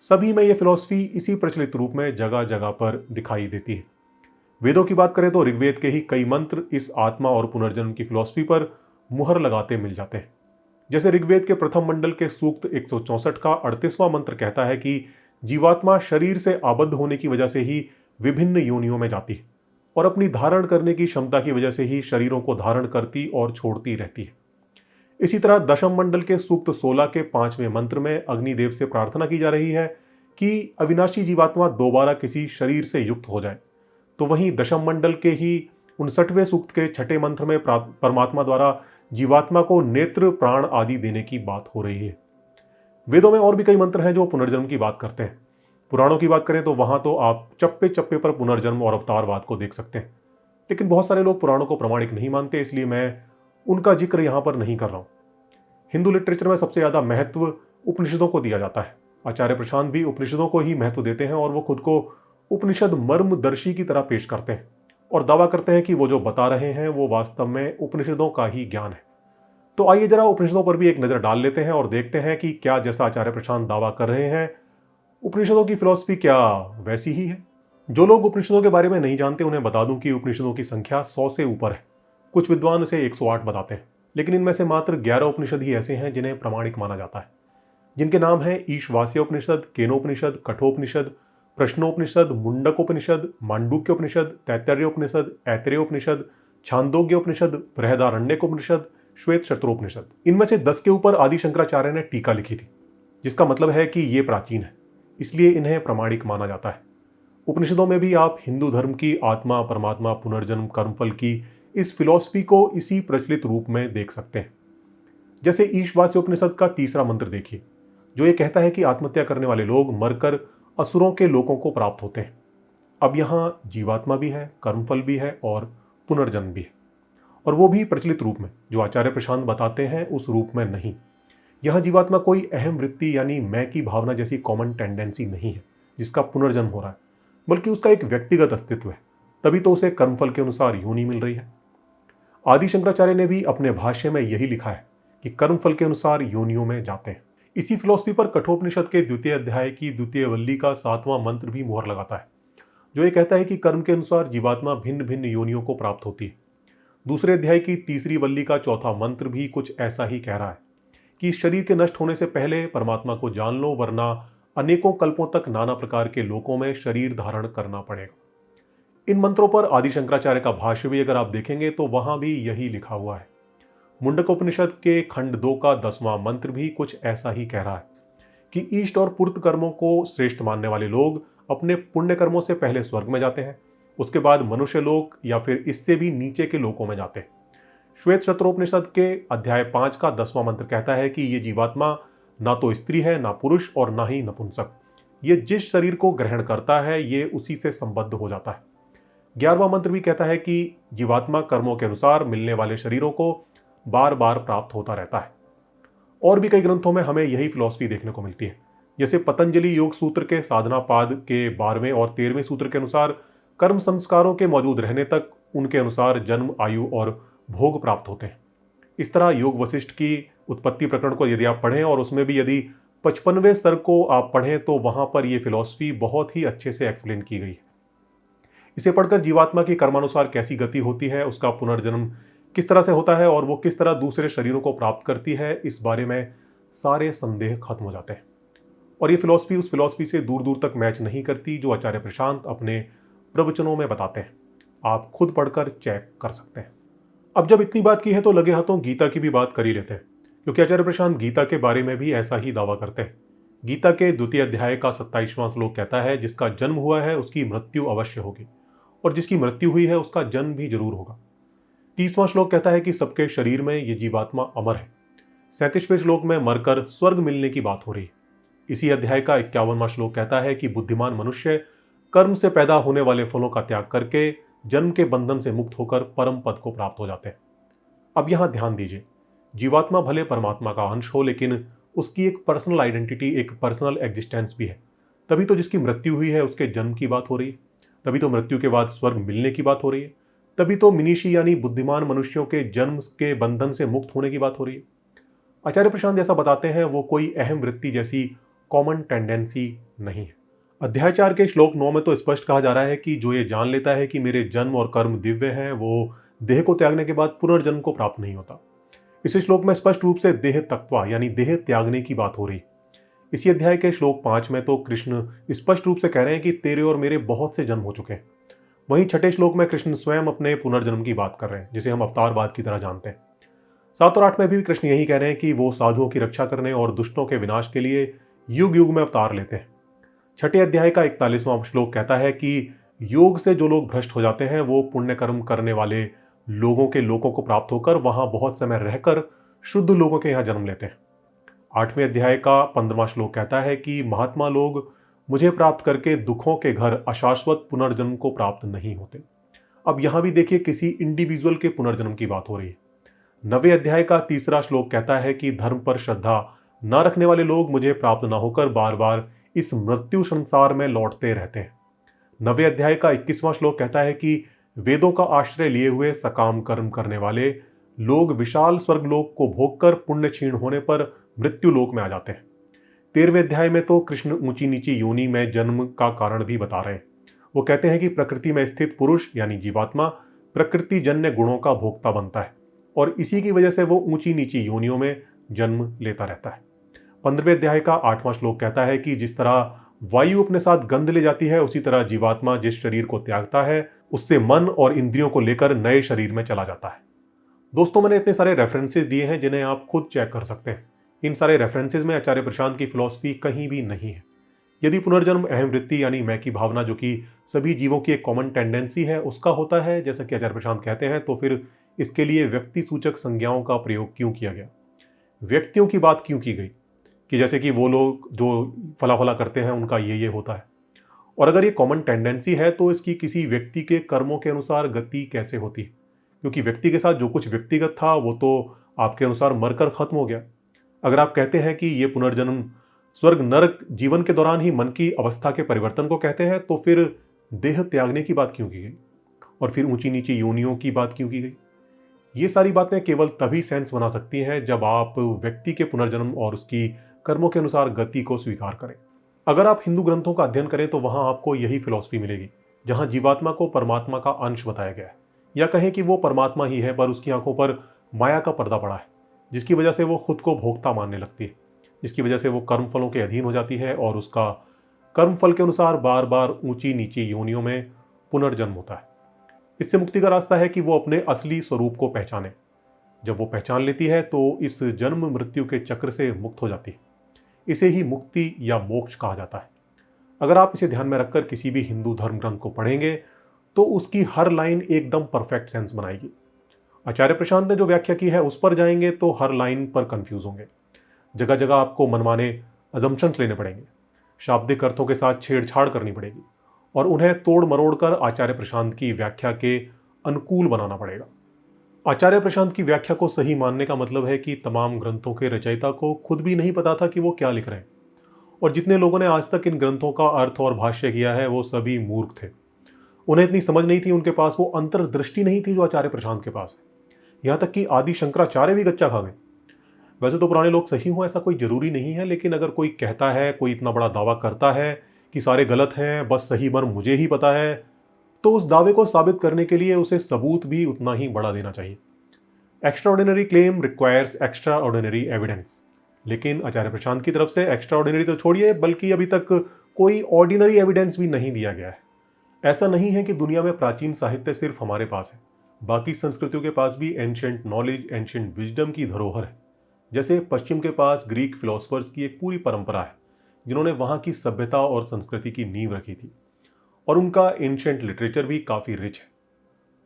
सभी में यह फिलॉसफी इसी प्रचलित रूप में जगह जगह पर दिखाई देती है। वेदों की बात करें तो ऋग्वेद के ही कई मंत्र इस आत्मा और पुनर्जन्म की फिलॉसफी पर मुहर लगाते मिल जाते हैं। जैसे ऋग्वेद के प्रथम मंडल के सूक्त 164 का 38वां मंत्र कहता है कि जीवात्मा शरीर से आबद्ध होने की वजह से ही विभिन्न योनियों में जाती है और अपनी धारण करने की क्षमता की वजह से ही शरीरों को धारण करती और छोड़ती रहती है। इसी तरह दशम मंडल के सूक्त 16 के 5वें मंत्र में अग्निदेव से प्रार्थना की जा रही है कि अविनाशी जीवात्मा दोबारा किसी शरीर से युक्त हो जाए। तो वहीं दशम मंडल के ही 59वें सूक्त के 6ठे मंत्र में परमात्मा द्वारा जीवात्मा को नेत्र, प्राण आदि देने की बात हो रही है। वेदों में और भी कई मंत्र हैं जो पुनर्जन्म की बात करते हैं। पुराणों की बात करें तो वहां तो आप चप्पे चप्पे पर पुनर्जन्म और अवतारवाद को देख सकते हैं, लेकिन बहुत सारे लोग पुराणों को प्रामाणिक नहीं मानते, इसलिए मैं उनका जिक्र यहां पर नहीं कर रहा हूं। हिंदू लिटरेचर में सबसे ज्यादा महत्व उपनिषदों को दिया जाता है। आचार्य प्रशांत भी उपनिषदों को ही महत्व देते हैं और वो खुद को उपनिषद मर्मदर्शी की तरह पेश करते हैं और दावा करते हैं कि वो जो बता रहे हैं वो वास्तव में उपनिषदों का ही ज्ञान है। तो आइए जरा उपनिषदों पर भी एक नजर डाल लेते हैं और देखते हैं कि क्या जैसा आचार्य प्रशांत दावा कर रहे हैं उपनिषदों की फिलॉसफी क्या वैसी ही है। जो लोग उपनिषदों के बारे में नहीं जानते उन्हें बता दूं कि उपनिषदों की संख्या 100 से ऊपर है। कुछ विद्वान इसे 108 बताते हैं, लेकिन इनमें से मात्र 11 उपनिषद ही ऐसे हैं जिन्हें प्रामाणिक माना जाता है, जिनके नाम हैं ईशावास्योपनिषद, केनोपनिषद, कठोपनिषद, प्रश्नोपनिषद, मुंडकोपनिषद, मांडूक्योपनिषद, तैत्तरीयोपनिषद, ऐतरेयोपनिषद, छांदोग्योपनिषद, बृहदारण्यकोपनिषद, श्वेत शत्रोपनिषद। इनमें से 10 के ऊपर आदि शंकराचार्य ने टीका लिखी थी, जिसका मतलब है कि ये प्राचीन है, इसलिए इन्हें प्रामाणिक माना जाता है। उपनिषदों में भी आप हिंदू धर्म की आत्मा, परमात्मा, पुनर्जन्म, कर्मफल की इस फिलॉसफी को इसी प्रचलित रूप में देख सकते हैं। जैसे ईशावास्योपनिषद का 3रा मंत्र देखिए, जो ये कहता है कि आत्महत्या करने वाले लोग मरकर असुरों के लोकों को प्राप्त होते हैं। अब यहां जीवात्मा भी है, कर्मफल भी है और पुनर्जन्म भी है, और वो भी प्रचलित रूप में, जो आचार्य प्रशांत बताते हैं उस रूप में नहीं। यहां जीवात्मा कोई अहम वृत्ति यानी मैं की भावना जैसी कॉमन टेंडेंसी नहीं है जिसका पुनर्जन्म हो रहा है, बल्कि उसका एक व्यक्तिगत अस्तित्व है। तभी तो उसे कर्मफल के अनुसार योनि मिल रही है। आदि शंकराचार्य ने भी अपने भाष्य में यही लिखा है कि कर्मफल के अनुसार योनियों में जाते हैं। इसी फिलॉसफी पर कठोपनिषद के 2वें अध्याय की 2 वल्ली का 7वां मंत्र भी मुहर लगाता है, जो ये कहता है कि कर्म के अनुसार जीवात्मा भिन्न भिन्न योनियों को प्राप्त होती है। 2 अध्याय की 3री वल्ली का 4था मंत्र भी कुछ ऐसा ही कह रहा है कि शरीर के नष्ट होने से पहले परमात्मा को जान लो, वरना अनेकों कल्पों तक नाना प्रकार के लोकों में शरीर धारण करना पड़ेगा। इन मंत्रों पर आदि शंकराचार्य का भाष्य भी अगर आप देखेंगे तो वहां भी यही लिखा हुआ है। मुंडकोपनिषद के खंड 2 का 10वां मंत्र भी कुछ ऐसा ही कह रहा है कि ईष्ट और पूर्त कर्मों को श्रेष्ठ मानने वाले लोग अपने पुण्य कर्मों से पहले स्वर्ग में जाते हैं, उसके बाद मनुष्य लोक या फिर इससे भी नीचे के लोकों में जाते हैं। श्वेत शत्रोपनिषद के अध्याय 5 का 10वां मंत्र कहता है कि ये जीवात्मा ना तो स्त्री है, ना पुरुष और ना ही नपुंसक। ये जिस शरीर को ग्रहण करता है ये उसी से संबद्ध हो जाता है। 11वां मंत्र भी कहता है कि जीवात्मा कर्मों के अनुसार मिलने वाले शरीरों को बार बार प्राप्त होता रहता है। और भी कई ग्रंथों में हमें यही फिलॉसफी देखने को मिलती है। जैसे पतंजलि योग सूत्र के साधना पाद के 12वें और 13वें सूत्र के अनुसार कर्म संस्कारों के मौजूद रहने तक उनके अनुसार जन्म, आयु और भोग प्राप्त होते हैं। इस तरह योग वशिष्ठ की उत्पत्ति प्रकरण को यदि आप पढ़ें और उसमें भी यदि 55वें सर्ग को आप पढ़ें तो वहां पर यह फिलॉसफी बहुत ही अच्छे से एक्सप्लेन की गई है। इसे पढ़कर जीवात्मा की कर्मानुसार कैसी गति होती है, उसका पुनर्जन्म किस तरह से होता है और वो किस तरह दूसरे शरीरों को प्राप्त करती है, इस बारे में सारे संदेह खत्म हो जाते हैं। और ये फिलॉसफी उस फिलॉसफी से दूर दूर तक मैच नहीं करती जो आचार्य प्रशांत अपने प्रवचनों में बताते हैं। आप खुद पढ़कर चेक कर सकते हैं। अब जब इतनी बात की है तो लगे हाथों गीता की भी बात कर ही लेते हैं, क्योंकि आचार्य प्रशांत गीता के बारे में भी ऐसा ही दावा करते हैं। गीता के 2 अध्याय का 27वां श्लोक कहता है, जिसका जन्म हुआ है उसकी मृत्यु अवश्य होगी, और जिसकी मृत्यु हुई है उसका जन्म भी जरूर होगा। 30वां श्लोक कहता है कि सबके शरीर में ये जीवात्मा अमर है। 37वें श्लोक में मरकर स्वर्ग मिलने की बात हो रही है। इसी अध्याय का 51वां श्लोक कहता है कि बुद्धिमान मनुष्य कर्म से पैदा होने वाले फलों का त्याग करके जन्म के बंधन से मुक्त होकर परम पद को प्राप्त हो जाते हैं। अब यहां ध्यान दीजिए, जीवात्मा भले परमात्मा का अंश हो, लेकिन उसकी एक पर्सनल आइडेंटिटी, एक पर्सनल एग्जिस्टेंस भी है। तभी तो जिसकी मृत्यु हुई है उसके जन्म की बात हो रही है, तभी तो मृत्यु के बाद स्वर्ग मिलने की बात हो रही है, तभी तो मिनीषी यानी बुद्धिमान मनुष्यों के जन्म के बंधन से मुक्त होने की बात हो रही है। आचार्य प्रशांत जैसा बताते हैं वो कोई अहम वृत्ति जैसी कॉमन टेंडेंसी नहीं है। अध्याय 4 के श्लोक 9 में तो स्पष्ट कहा जा रहा है कि जो ये जान लेता है कि मेरे जन्म और कर्म दिव्य हैं, वो देह को त्यागने के बाद पुनर्जन्म को प्राप्त नहीं होता। इस श्लोक में स्पष्ट रूप से देह तत्वा यानी देह त्यागने की बात हो रही। इसी अध्याय के श्लोक 5 में तो कृष्ण स्पष्ट रूप से कह रहे हैं कि तेरे और मेरे बहुत से जन्म हो चुके हैं। वहीं 6ठे श्लोक में कृष्ण स्वयं अपने पुनर्जन्म की बात कर रहे हैं, जिसे हम अवतारवाद की तरह जानते हैं। 7 और 8 में भी कृष्ण यही कह रहे हैं कि वो साधुओं की रक्षा करने और दुष्टों के विनाश के लिए युग युग में अवतार लेते हैं। 6ठे अध्याय का 41वां श्लोक कहता है कि योग से जो लोग भ्रष्ट हो जाते हैं वो पुण्य कर्म करने वाले लोगों के लोकों को प्राप्त होकर वहां बहुत समय रहकर शुद्ध लोगों के यहां जन्म लेते हैं। 8वें अध्याय का 15वां श्लोक कहता है कि महात्मा लोग मुझे प्राप्त करके दुखों के घर अशाश्वत पुनर्जन्म को प्राप्त नहीं होते। अब यहां भी देखिए किसी इंडिविजुअल के पुनर्जन्म की बात हो रही है। 9वें अध्याय का 3रा श्लोक कहता है कि धर्म पर श्रद्धा न रखने वाले लोग मुझे प्राप्त न होकर बार बार इस मृत्यु संसार में लौटते रहते हैं। 9वें अध्याय का 21वां श्लोक कहता है कि वेदों का आश्रय लिए हुए सकाम कर्म करने वाले लोग विशाल स्वर्गलोक को भोगकर पुण्य क्षीण होने पर मृत्यु लोक में आ जाते हैं। 13वें अध्याय में तो कृष्ण ऊंची नीची योनि में जन्म का कारण भी बता रहे हैं। वो कहते हैं कि प्रकृति में स्थित पुरुष यानी जीवात्मा प्रकृति जन्य गुणों का भोक्ता बनता है और इसी की वजह से वो ऊंची नीची योनियों में जन्म लेता रहता है। 15वें अध्याय का 8वां श्लोक कहता है कि जिस तरह वायु अपने साथ गंध ले जाती है, उसी तरह जीवात्मा जिस शरीर को त्यागता है उससे मन और इंद्रियों को लेकर नए शरीर में चला जाता है। दोस्तों, मैंने इतने सारे रेफरेंसेस दिए हैं जिन्हें आप खुद चेक कर सकते हैं। इन सारे रेफरेंसेस में आचार्य प्रशांत की फिलॉसफी कहीं भी नहीं है। यदि पुनर्जन्म अहम वृत्ति यानी मैं की भावना, जो कि सभी जीवों की एक कॉमन टेंडेंसी है, उसका होता है जैसा कि आचार्य प्रशांत कहते हैं, तो फिर इसके लिए व्यक्ति सूचक संज्ञाओं का प्रयोग क्यों किया गया, व्यक्तियों की बात क्यों की गई कि जैसे कि वो लोग जो फला फला करते हैं उनका ये होता है। और अगर ये कॉमन टेंडेंसी है तो इसकी किसी व्यक्ति के कर्मों के अनुसार गति कैसे होती है, क्योंकि व्यक्ति के साथ जो कुछ व्यक्तिगत था वो तो आपके अनुसार मरकर खत्म हो गया। अगर आप कहते हैं कि ये पुनर्जन्म स्वर्ग नरक जीवन के दौरान ही मन की अवस्था के परिवर्तन को कहते हैं, तो फिर देह त्यागने की बात क्यों की गई और फिर ऊंची नीची योनियों की बात क्यों की गई? ये सारी बातें केवल तभी सेंस बना सकती हैं जब आप व्यक्ति के पुनर्जन्म और उसकी कर्मों के अनुसार गति को स्वीकार करें। अगर आप हिंदू ग्रंथों का अध्ययन करें तो वहां आपको यही फिलॉसफी मिलेगी, जहां जीवात्मा को परमात्मा का अंश बताया गया है, या कहें कि वो परमात्मा ही है पर उसकी आंखों पर माया का पर्दा पड़ा है, जिसकी वजह से वो खुद को भोक्ता मानने लगती है, जिसकी वजह से वो कर्म फलों के अधीन हो जाती है और उसका कर्म फल के अनुसार बार बार ऊंची नीची योनियों में पुनर्जन्म होता है। इससे मुक्ति का रास्ता है कि वो अपने असली स्वरूप को पहचाने। जब वो पहचान लेती है तो इस जन्म मृत्यु के चक्र से मुक्त हो जाती है। इसे ही मुक्ति या मोक्ष कहा जाता है। अगर आप इसे ध्यान में रखकर किसी भी हिंदू धर्म ग्रंथ को पढ़ेंगे तो उसकी हर लाइन एकदम परफेक्ट सेंस बनाएगी। आचार्य प्रशांत ने जो व्याख्या की है उस पर जाएंगे तो हर लाइन पर कंफ्यूज होंगे। जगह जगह आपको मनमाने अजम्पशंस लेने पड़ेंगे, शाब्दिक अर्थों के साथ छेड़छाड़ करनी पड़ेगी और उन्हें तोड़ मरोड़ कर आचार्य प्रशांत की व्याख्या के अनुकूल बनाना पड़ेगा। आचार्य प्रशांत की व्याख्या को सही मानने का मतलब है कि तमाम ग्रंथों के रचयिता को खुद भी नहीं पता था कि वो क्या लिख रहे हैं, और जितने लोगों ने आज तक इन ग्रंथों का अर्थ और भाष्य किया है वो सभी मूर्ख थे। उन्हें इतनी समझ नहीं थी, उनके पास वो अंतर्दृष्टि नहीं थी जो आचार्य प्रशांत के पास है। यहाँ तक कि आदि शंकराचार्य भी गच्चा खा गए। वैसे तो पुराने लोग सही हों ऐसा कोई जरूरी नहीं है, लेकिन अगर कोई कहता है, कोई इतना बड़ा दावा करता है कि सारे गलत हैं, बस सही मर्म मुझे ही पता है, तो उस दावे को साबित करने के लिए उसे सबूत भी उतना ही बड़ा देना चाहिए। Extraordinary claim requires extraordinary evidence. लेकिन आचार्य प्रशांत की तरफ से एक्स्ट्राऑर्डिनरी तो छोड़िए, बल्कि अभी तक कोई ऑर्डिनरी एविडेंस भी नहीं दिया गया है। ऐसा नहीं है कि दुनिया में प्राचीन साहित्य सिर्फ हमारे पास है, बाकी संस्कृतियों के पास भी एंशिएंट नॉलेज, एंशिएंट विजडम की धरोहर है। जैसे पश्चिम के पास ग्रीक फिलोसफर्स की एक पूरी परंपरा है जिन्होंने वहां की सभ्यता और संस्कृति की नींव रखी थी, और उनका एंशिएंट लिटरेचर भी काफी रिच है,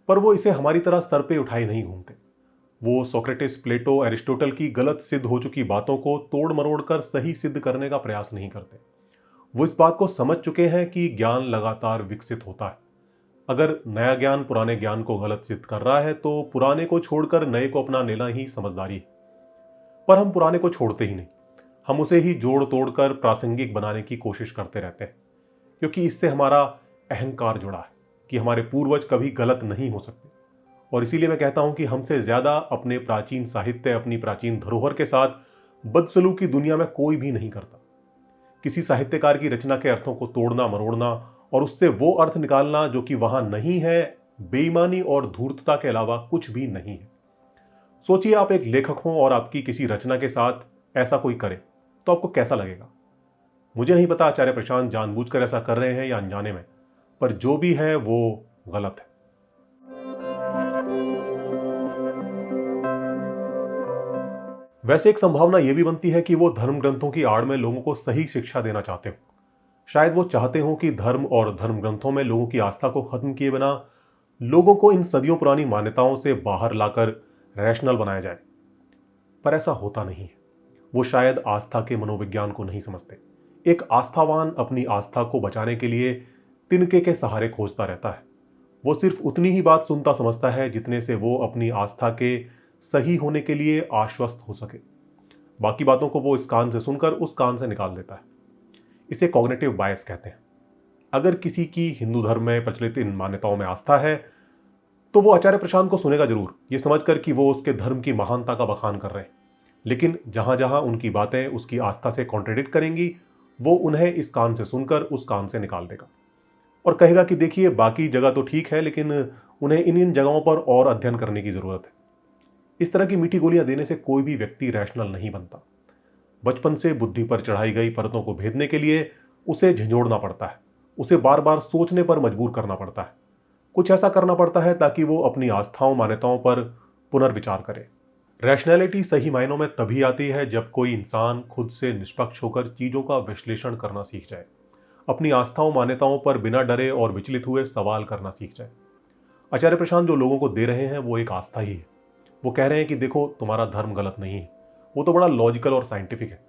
पर वो इसे हमारी तरह सर पे उठाए नहीं घूमते। वो सोक्रेटिस, प्लेटो, एरिस्टोटल की गलत सिद्ध हो चुकी बातों को तोड़ मरोड़ कर सही सिद्ध करने का प्रयास नहीं करते। वो इस बात को समझ चुके हैं कि ज्ञान लगातार विकसित होता है। अगर नया ज्ञान पुराने ज्ञान को गलत सिद्ध कर रहा है तो पुराने को छोड़कर नए को अपना लेना ही समझदारी है। पर हम पुराने को छोड़ते ही नहीं, हम उसे ही जोड़ तोड़ कर प्रासंगिक बनाने की कोशिश करते रहते हैं, क्योंकि इससे हमारा अहंकार जुड़ा है कि हमारे पूर्वज कभी गलत नहीं हो सकते। और इसीलिए मैं कहता हूं कि हमसे ज्यादा अपने प्राचीन साहित्य, अपनी प्राचीन धरोहर के साथ बदसलूकी दुनिया में कोई भी नहीं करता। किसी साहित्यकार की रचना के अर्थों को तोड़ना मरोड़ना और उससे वो अर्थ निकालना जो कि वहां नहीं है, बेईमानी और धूर्तता के अलावा कुछ भी नहीं है। सोचिए, आप एक लेखक हो और आपकी किसी रचना के साथ ऐसा कोई करे तो आपको कैसा लगेगा। मुझे नहीं पता आचार्य प्रशांत जानबूझकर ऐसा कर रहे हैं या अनजाने में, पर जो भी है वो गलत है। वैसे एक संभावना यह भी बनती है कि वो धर्म ग्रंथों की आड़ में लोगों को सही शिक्षा देना चाहते हो। शायद वो चाहते हो कि धर्म और धर्म ग्रंथों में लोगों की आस्था को खत्म किए बिना लोगों को इन सदियों पुरानी मान्यताओं से बाहर लाकर रैशनल बनाया जाए। पर ऐसा होता नहीं है। वो शायद आस्था के मनोविज्ञान को नहीं समझते। एक आस्थावान अपनी आस्था को बचाने के लिए तिनके के सहारे खोजता रहता है। वो सिर्फ उतनी ही बात सुनता समझता है जितने से वो अपनी आस्था के सही होने के लिए आश्वस्त हो सके। बाकी बातों को वो इस कान से सुनकर उस कान से निकाल देता है। इसे कॉग्निटिव बायस कहते हैं। अगर किसी की हिंदू धर्म में प्रचलित इन मान्यताओं में आस्था है तो वो आचार्य प्रशांत को सुनेगा जरूर, ये समझकर कि वो उसके धर्म की महानता का बखान कर रहे हैं। लेकिन जहां जहां उनकी बातें उसकी आस्था से कॉन्ट्रडिक्ट करेंगी, वो उन्हें इस कान से सुनकर उस कान से निकाल देगा और कहेगा कि देखिए, बाकी जगह तो ठीक है, लेकिन उन्हें इन इन जगहों पर और अध्ययन करने की जरूरत है। इस तरह की मीठी गोलियां देने से कोई भी व्यक्ति रैशनल नहीं बनता। बचपन से बुद्धि पर चढ़ाई गई परतों को भेदने के लिए उसे झंझोड़ना पड़ता है, उसे बार बार सोचने पर मजबूर करना पड़ता है। कुछ ऐसा करना पड़ता है ताकि वो अपनी आस्थाओं, मान्यताओं पर पुनर्विचार करे। रैशनैलिटी सही मायनों में तभी आती है जब कोई इंसान खुद से निष्पक्ष होकर चीजों का विश्लेषण करना सीख जाए, अपनी आस्थाओं, मान्यताओं पर बिना डरे और विचलित हुए सवाल करना सीख जाए। आचार्य प्रशांत जो लोगों को दे रहे हैं वो एक आस्था ही है। वो कह रहे हैं कि देखो, तुम्हारा धर्म गलत नहीं है, वो तो बड़ा लॉजिकल और साइंटिफिक है,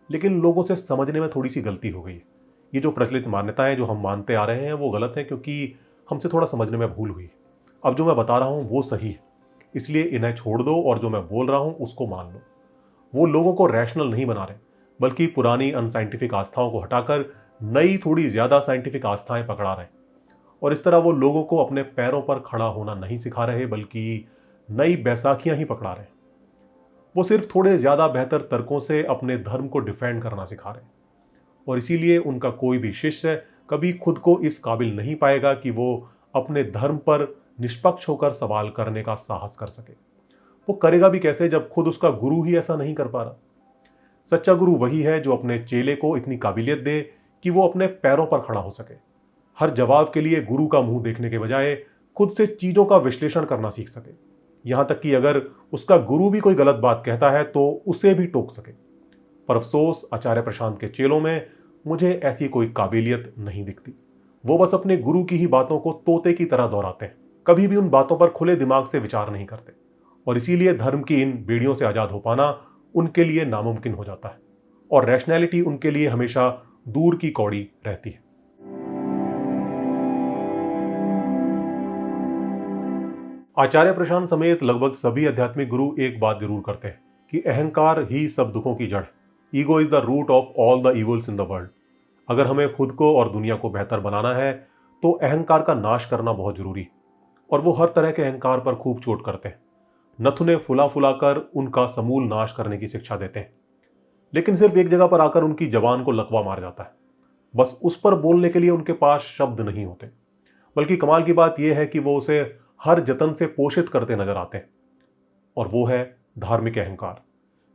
लेकिन लोगों से समझने में थोड़ी सी गलती हो गई है। ये जो प्रचलित मान्यताएं जो हम मानते आ रहे हैं वो गलत है, क्योंकि हमसे थोड़ा समझने में भूल हुई है। अब जो मैं बता रहा हूं वो सही है, इसलिए इन्हें छोड़ दो और जो मैं बोल रहा हूं उसको मान लो। वो लोगों को रैशनल नहीं बना रहे, बल्कि पुरानी अनसाइंटिफिक आस्थाओं को हटाकर नई, थोड़ी ज्यादा साइंटिफिक आस्थाएं पकड़ा रहे हैं। और इस तरह वो लोगों को अपने पैरों पर खड़ा होना नहीं सिखा रहे, बल्कि नई बैसाखियां ही पकड़ा रहे हैं। वो सिर्फ थोड़े ज्यादा बेहतर तर्कों से अपने धर्म को डिफेंड करना सिखा रहे हैं। और इसीलिए उनका कोई भी शिष्य कभी खुद को इस काबिल नहीं पाएगा कि वो अपने धर्म पर निष्पक्ष होकर सवाल करने का साहस कर सके। वो करेगा भी कैसे जब खुद उसका गुरु ही ऐसा नहीं कर पा रहा। सच्चा गुरु वही है जो अपने चेले को इतनी काबिलियत दे कि वो अपने पैरों पर खड़ा हो सके, हर जवाब के लिए गुरु का मुंह देखने के बजाय खुद से चीजों का विश्लेषण करना सीख सके, यहां तक कि अगर उसका गुरु भी कोई गलत बात कहता है तो उसे भी टोक सके। पर अफसोस, आचार्य प्रशांत के चेलों में मुझे ऐसी कोई काबिलियत नहीं दिखती। वो बस अपने गुरु की ही बातों को तोते की तरह दोहराते हैं, कभी भी उन बातों पर खुले दिमाग से विचार नहीं करते। और इसीलिए धर्म की इन बेड़ियों से आजाद हो पाना उनके लिए नामुमकिन हो जाता है और रैशनैलिटी उनके लिए हमेशा दूर की कौड़ी रहती है। आचार्य प्रशांत समेत लगभग सभी आध्यात्मिक गुरु एक बात जरूर करते हैं कि अहंकार ही सब दुखों की जड़। Ego is the root of all the evils in the world. अगर हमें खुद को और दुनिया को बेहतर बनाना है तो अहंकार का नाश करना बहुत जरूरी है। और वो हर तरह के अहंकार पर खूब चोट करते हैं, नथुने फुला फुलाकर उनका समूल नाश करने की शिक्षा देते हैं। लेकिन सिर्फ एक जगह पर आकर उनकी जबान को लकवा मार जाता है। बस उस पर बोलने के लिए उनके पास शब्द नहीं होते, बल्कि कमाल की बात यह है कि वो उसे हर जतन से पोषित करते नजर आते हैं। और वो है धार्मिक अहंकार।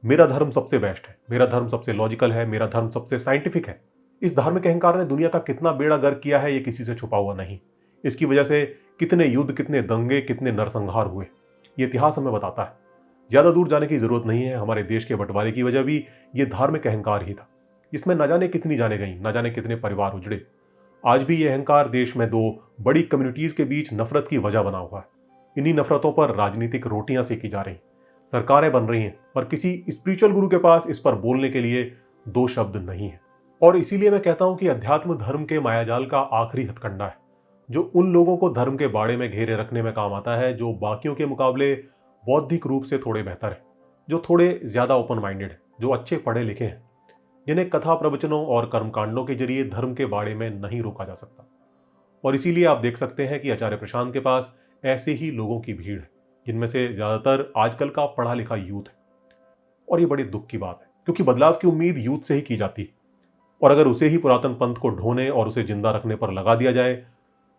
मेरा धर्म सबसे बेस्ट है, मेरा धर्म सबसे लॉजिकल है, मेरा धर्म सबसे साइंटिफिक है। इस धार्मिक अहंकार ने दुनिया का कितना बेड़ा गर्क किया है ये किसी से छुपा हुआ नहीं। इसकी वजह से कितने युद्ध, कितने दंगे, कितने नरसंहार हुए, ये इतिहास हमें बताता है। ज्यादा दूर जाने की जरूरत नहीं है। हमारे देश के बंटवारे की वजह भी ये धार्मिक अहंकार ही था। इसमें न जाने कितनी जाने गई, न जाने कितने परिवार उजड़े। आज भी ये अहंकार देश में दो बड़ी कम्युनिटीज के बीच नफरत की वजह बना हुआ है। इन्हीं नफरतों पर राजनीतिक रोटियां सेकी जा रही, सरकारें बन रही हैं, पर किसी स्पिरिचुअल गुरु के पास इस पर बोलने के लिए दो शब्द नहीं है। और इसीलिए मैं कहता हूं कि अध्यात्म धर्म के मायाजाल का आखिरी हथकंडा है, जो उन लोगों को धर्म के बाड़े में घेरे रखने में काम आता है जो बाकियों के मुकाबले बौद्धिक रूप से थोड़े बेहतर है, जो थोड़े ज्यादा ओपन माइंडेड है, जो अच्छे पढ़े लिखे हैं, जिन्हें कथा प्रवचनों और कर्मकांडों के जरिए धर्म के बाड़े में नहीं रोका जा सकता। और इसीलिए आप देख सकते हैं कि आचार्य प्रशांत के पास ऐसे ही लोगों की भीड़ है, जिनमें से ज्यादातर आजकल का पढ़ा लिखा यूथ है। और ये बड़ी दुख की बात है, क्योंकि बदलाव की उम्मीद यूथ से ही की जाती है। और अगर उसे ही पुरातन पंथ को ढोने और उसे जिंदा रखने पर लगा दिया जाए